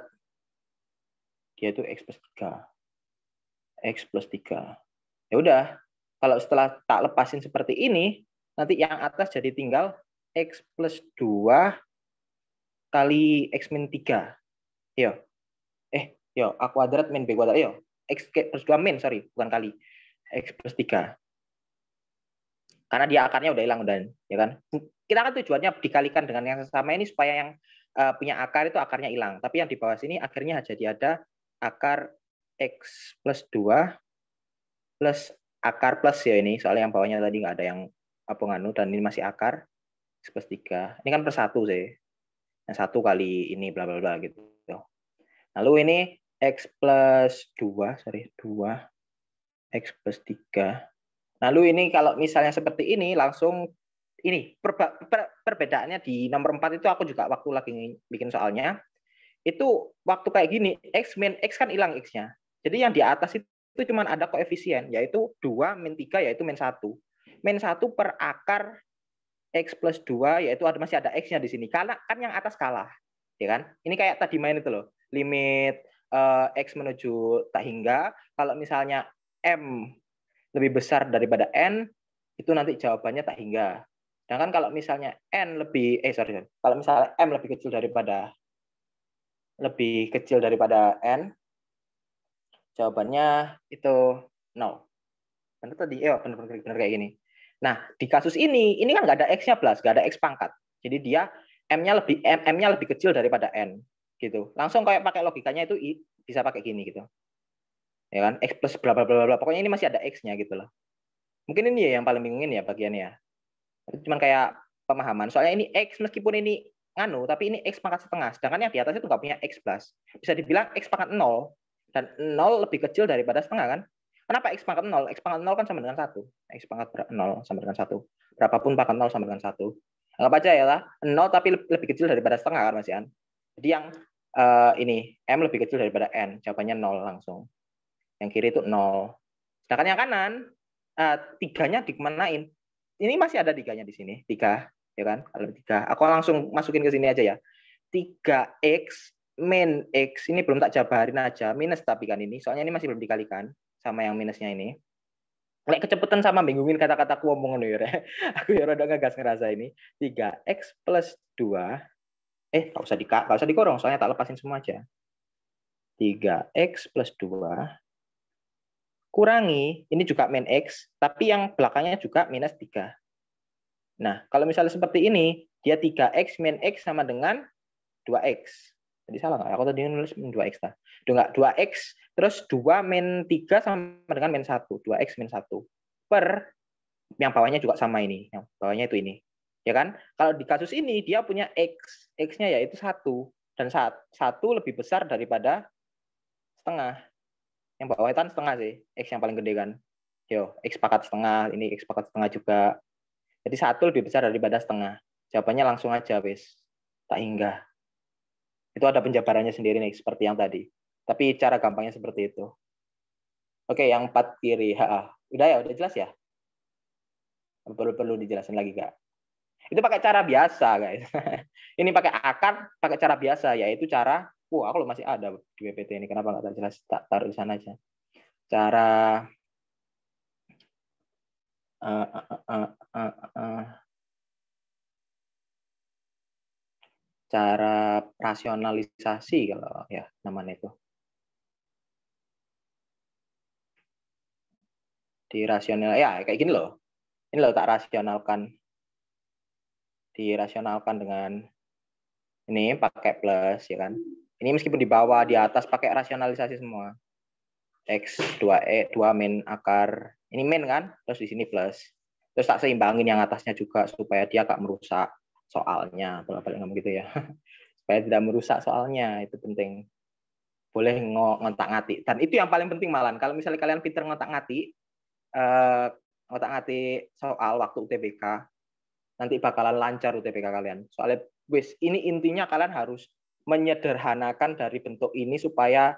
dia itu X plus 3. X plus 3. Ya udah, kalau setelah tak lepasin seperti ini, nanti yang atas jadi tinggal X plus 2 kali X min 3. Yo. Yo, A kuadrat min B kuadrat. Yo, X plus 2 min, sorry, bukan kali. X plus 3. Karena dia akarnya udah hilang, dan ya kan. Kita kan tujuannya dikalikan dengan yang sama ini supaya yang punya akar itu akarnya hilang. Tapi yang di bawah sini akhirnya jadi ada akar X plus 2 plus akar plus ya ini, soalnya yang bawahnya tadi nggak ada yang apa nganu, dan ini masih akar X plus 3. Ini kan per 1 sih. Yang 1 kali ini bla bla bla gitu. Lalu ini X plus 2, sorry, 2 X plus 3. Lalu ini kalau misalnya seperti ini, langsung ini perbedaannya di nomor 4 itu aku juga waktu lagi bikin soalnya, itu waktu kayak gini, X min X kan hilang X-nya. Jadi yang di atas itu cuma ada koefisien, yaitu 2 min 3, yaitu min 1. Min 1 per akar X plus 2, yaitu masih ada X-nya di sini. Karena kan yang atas kalah. Ya kan? Ini kayak tadi main itu loh. Limit X menuju tak hingga. Kalau misalnya M lebih besar daripada N, itu nanti jawabannya tak hingga. Sedangkan kalau misalnya kalau misalnya M lebih kecil daripada N, jawabannya itu 0. Benar tadi? Benar kayak gini. Nah, di kasus ini kan nggak ada X-nya plus, nggak ada X pangkat. Jadi dia M-nya lebih kecil daripada N. Gitu. Langsung kayak pakai logikanya itu bisa pakai gini gitu. Ya kan? X plus bla bla bla bla. Pokoknya ini masih ada X-nya gitu loh. Mungkin ini ya yang paling bingungin ya bagiannya ya. Itu cuman kayak pemahaman. Soalnya ini X meskipun ini nganu, tapi ini X pangkat setengah. Sedangkan yang di atas itu nggak punya X plus. Bisa dibilang X pangkat 0. Dan 0 lebih kecil daripada setengah kan? Kenapa X pangkat 0? X pangkat 0 kan sama dengan 1. X pangkat 0 sama dengan 1. Berapapun pangkat 0 sama dengan 1. Anggap aja ya lah. 0 tapi lebih kecil daripada setengah kan Mas Ian? Jadi yang ini, M lebih kecil daripada N. Jawabannya 0 langsung. Yang kiri itu 0. Sedangkan yang kanan, 3-nya dikemanain? Ini masih ada 3-nya di sini. 3, ya kan? Kalau 3. Aku langsung masukin ke sini aja ya. 3X min X, ini belum tak jabarin aja, minus tapi kan ini, soalnya ini masih belum dikalikan sama yang minusnya ini. Lek kecepatan sama bingungin kata-kataku omongan ya. Aku ya rada ngegas ngerasa ini. 3X plus 2. Nggak usah dikorong, soalnya tak lepasin semua aja. 3X plus 2 kurangi, ini juga min X, tapi yang belakangnya juga minus 3. Nah, kalau misalnya seperti ini, dia 3X min X sama dengan 2X. Jadi salah nggak? Aku tadi nulis min 2X lah. Enggak, 2X, terus 2 min 3 sama dengan min 1. 2X min 1. Per, yang bawahnya juga sama ini. Yang bawahnya itu ini. Ya kan? Kalau di kasus ini, dia punya X. X-nya yaitu 1. Dan 1 lebih besar daripada setengah. Yang bawahnya kan setengah sih. X yang paling gede kan. Yo, X pangkat setengah. Ini X pangkat setengah juga. Jadi 1 lebih besar daripada setengah. Jawabannya langsung aja, wis. Tak hingga. Itu ada penjabarannya sendiri nih, seperti yang tadi. Tapi cara gampangnya seperti itu. Oke, yang 4 kiri. Udah ya, udah jelas ya? Perlu dijelasin lagi, Kak? Itu pakai cara biasa, guys. Ini pakai akar, pakai cara biasa, yaitu cara, aku masih ada di PPT ini, kenapa nggak jelas? Tak taruh di sana aja. Cara cara rasionalisasi kalau ya namanya itu. Dirasional ya kayak gini loh. Ini loh tak rasionalkan. Dirasionalkan dengan ini pakai plus ya kan. Ini meskipun di bawah di atas pakai rasionalisasi semua. X 2 min akar ini min kan, terus di sini plus. Terus tak seimbangin yang atasnya juga supaya dia gak merusak soalnya, bolak-balik ngomong gitu ya. Supaya tidak merusak soalnya, itu penting. Boleh ngontak-ngatik. Dan itu yang paling penting malah. Kalau misalnya kalian pinter ngontak-ngatik, ngotak-ngatik soal waktu UTBK, nanti bakalan lancar UTBK kalian. Soalnya wis ini intinya kalian harus menyederhanakan dari bentuk ini supaya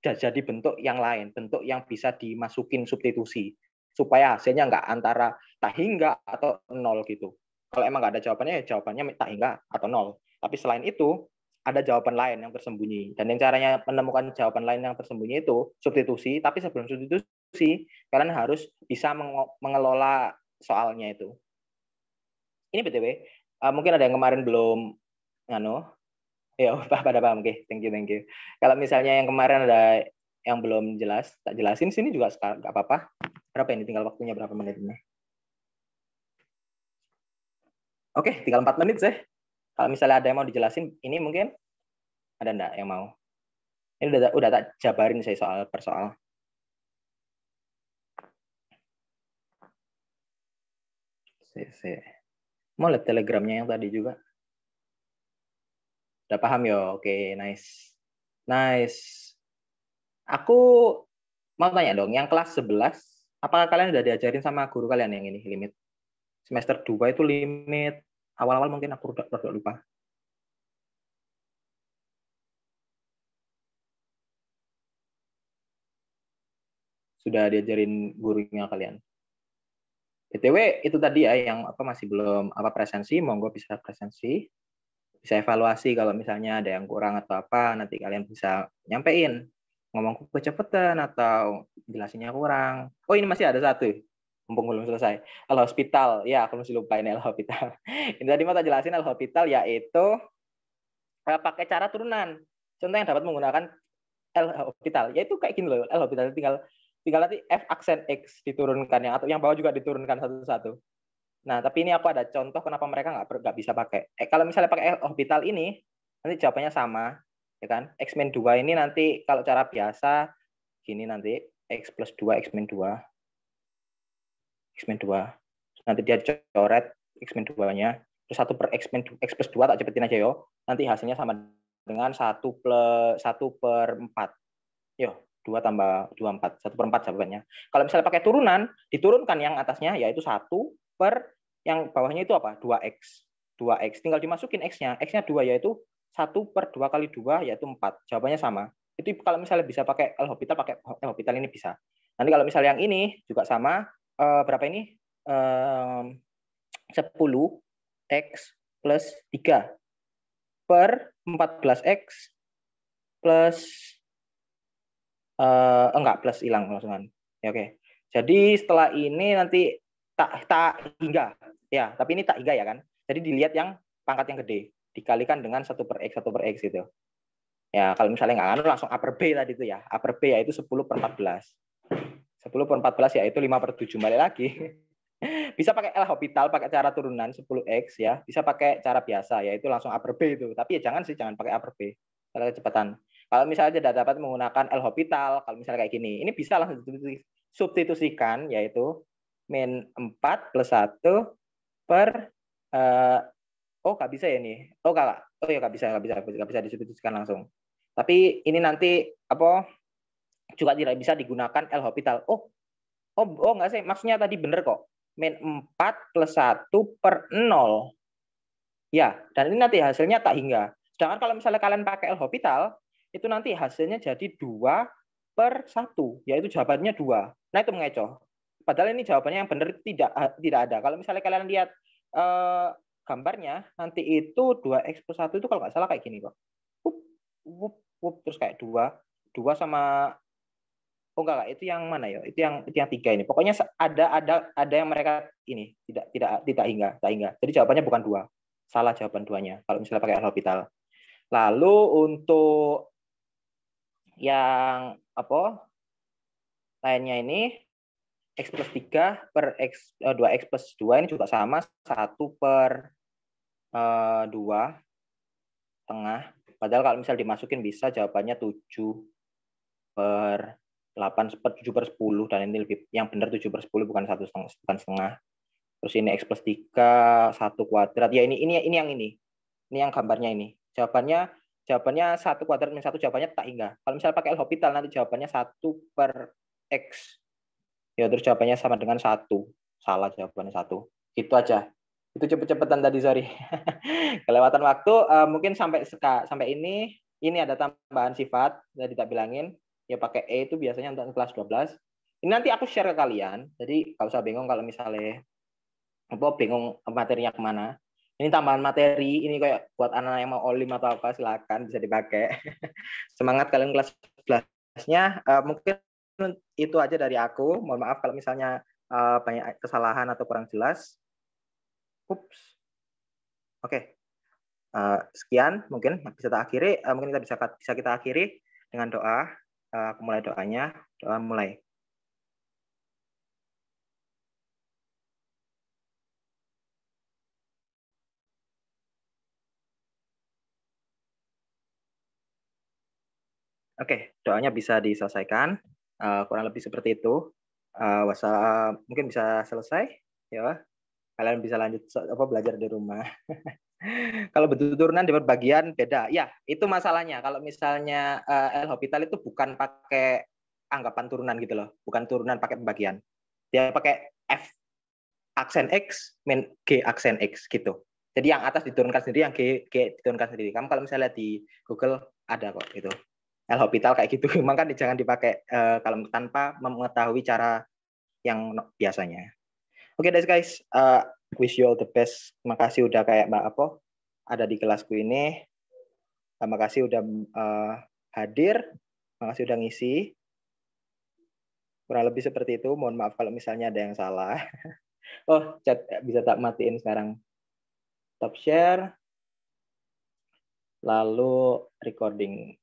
jadi bentuk yang lain, bentuk yang bisa dimasukin substitusi, supaya hasilnya nggak antara tak hingga atau nol gitu. Kalau emang nggak ada jawabannya, ya jawabannya tak hingga atau nol. Tapi selain itu, ada jawaban lain yang tersembunyi. Dan yang caranya menemukan jawaban lain yang tersembunyi itu substitusi, tapi sebelum substitusi, kalian harus bisa mengelola soalnya itu. Ini BTW, mungkin ada yang kemarin belum ya, pada paham. Oke, thank you. Kalau misalnya yang kemarin ada yang belum jelas, tak jelasin sini juga sekarang nggak apa-apa. Berapa ini? Tinggal waktunya berapa menit ini? Oke, tinggal 4 menit sih. Kalau misalnya ada yang mau dijelasin, ini mungkin ada enggak yang mau? Ini udah tak jabarin saya soal per soal. Mau lihat telegramnya yang tadi juga? Udah paham ya? Oke, nice. Aku mau tanya dong, yang kelas 11, apakah kalian udah diajarin sama guru kalian yang ini, limit? Semester 2 itu limit. Awal-awal mungkin aku udah lupa. Sudah diajarin gurunya kalian? BTW itu tadi ya yang masih belum presensi, monggo bisa presensi. Bisa evaluasi kalau misalnya ada yang kurang atau apa, nanti kalian bisa nyampein. Ngomong kecepatan atau jelasinnya kurang. Oh, ini masih ada satu. Mumpung belum selesai. L-Hospital. Ya, aku masih lupa ini L-Hospital. Ini tadi mau tak jelasin L-Hospital yaitu pakai cara turunan. Contoh yang dapat menggunakan L-Hospital. Yaitu kayak gini loh. L-Hospital tinggal nanti F aksen X diturunkan atau yang bawah juga diturunkan satu-satu. Nah, tapi ini aku ada contoh kenapa mereka nggak bisa pakai. Kalau misalnya pakai L-Hospital ini, nanti jawabannya sama, ya kan? X-2 ini nanti kalau cara biasa gini nanti X plus 2 X-2. Nanti dia coret X-2-nya. Terus 1 per X plus 2 tak cepetin aja yo. Nanti hasilnya sama dengan 1 per 4. Yo, 2 tambah 2, 4. 1 per 4 jawabannya. Kalau misalnya pakai turunan, diturunkan yang atasnya yaitu 1 per yang bawahnya itu apa? 2X. 2X. Tinggal dimasukin X-nya. X-nya 2 yaitu 1 per 2 kali 2 yaitu 4. Jawabannya sama. Itu kalau misalnya bisa pakai L-Hospital, pakai L-Hospital ini bisa. Nanti kalau misalnya yang ini juga sama, berapa ini? 10X plus 3 per 14X plus enggak, plus hilang langsungan. Ya, oke. Jadi setelah ini nanti tak hingga. Ya, tapi ini tak hingga ya kan. Jadi dilihat yang pangkat yang gede. Dikalikan dengan 1 per X gitu. Ya, kalau misalnya nggak langsung A per B tadi itu ya. A per B yaitu 10 per 14. 10 per 14 yaitu 5 per 7. Balik lagi. Bisa pakai L-Hospital, pakai cara turunan 10X ya. Bisa pakai cara biasa, yaitu langsung A per B itu. Tapi ya jangan pakai A per B. Kalau kecepatan. Kalau misalnya tidak dapat menggunakan L-Hospital, kalau misalnya kayak gini, ini bisa langsung substitusikan, yaitu min 4 plus 1 per nggak bisa ya ini. Nggak bisa disubstitusikan langsung. Tapi ini nanti juga tidak bisa digunakan L-Hospital. Nggak sih, maksudnya tadi bener kok. Min 4 plus 1 per 0. Ya, dan ini nanti hasilnya tak hingga. Sedangkan kalau misalnya kalian pakai L-Hospital, itu nanti hasilnya jadi 2 per 1, yaitu jawabannya 2. Nah, itu mengecoh. Padahal ini jawabannya yang benar tidak ada. Kalau misalnya kalian lihat gambarnya, nanti itu 2X plus 1 itu kalau nggak salah kayak gini kok. Terus kayak 2 sama enggak, itu yang mana ya? Itu yang 3 ini. Pokoknya ada yang mereka ini tidak hingga. Jadi jawabannya bukan 2. Salah jawaban 2-nya kalau misalnya pakai L-Hospital. Lalu untuk yang lainnya ini X plus 3 per 2X plus 2 ini juga sama 1 per 2 tengah. Padahal kalau misalnya dimasukin bisa jawabannya 7 per 8 per 7 per 10, dan ini lebih yang benar 7 per 10 bukan 1 setengah. Terus ini X plus 3 1 kuadrat. Ya ini yang ini. Ini yang gambarnya ini. Jawabannya 1 kuadrat min 1, jawabannya tak hingga. Kalau misalnya pakai L-Hospital nanti jawabannya 1 per X. Ya, terus jawabannya sama dengan 1. Salah jawabannya 1. Itu aja. Itu cepet-cepetan tadi, sorry. Kelewatan waktu. Mungkin sampai ini ada tambahan sifat, tadi tak bilangin. Ya pakai E itu biasanya untuk kelas 12. Ini nanti aku share ke kalian. Jadi kalau usah bingung kalau misalnya bingung materinya kemana. Ini tambahan materi, ini kayak buat anak yang mau olim atau apa, silakan bisa dipakai. Semangat kalian kelas 11-nya. Mungkin itu aja dari aku. Mohon maaf kalau misalnya banyak kesalahan atau kurang jelas. Ups. Oke. Sekian mungkin bisa kita akhiri. Mungkin kita bisa kita akhiri dengan doa. Aku mulai doanya. Doa mulai. Oke, doanya bisa diselesaikan. Kurang lebih seperti itu. Mungkin bisa selesai. Ya, kalian bisa lanjut belajar di rumah. Kalau bentuk turunan di bagian beda. Ya, itu masalahnya. Kalau misalnya L-Hopital itu bukan pakai anggapan turunan gitu loh. Bukan turunan pakai pembagian. Dia pakai F aksen X, min G aksen X gitu. Jadi yang atas diturunkan sendiri, yang G diturunkan sendiri. Kamu kalau misalnya di Google ada kok itu. L-Hopital kayak gitu. Memang kan jangan dipakai kalau tanpa mengetahui cara yang biasanya. Oke, guys. Wish you all the best. Terima kasih udah kayak Mbak Apo ada di kelasku ini. Terima kasih udah hadir. Terima kasih udah ngisi. Kurang lebih seperti itu. Mohon maaf kalau misalnya ada yang salah. Oh, chat bisa tak matiin sekarang. Stop share. Lalu recording.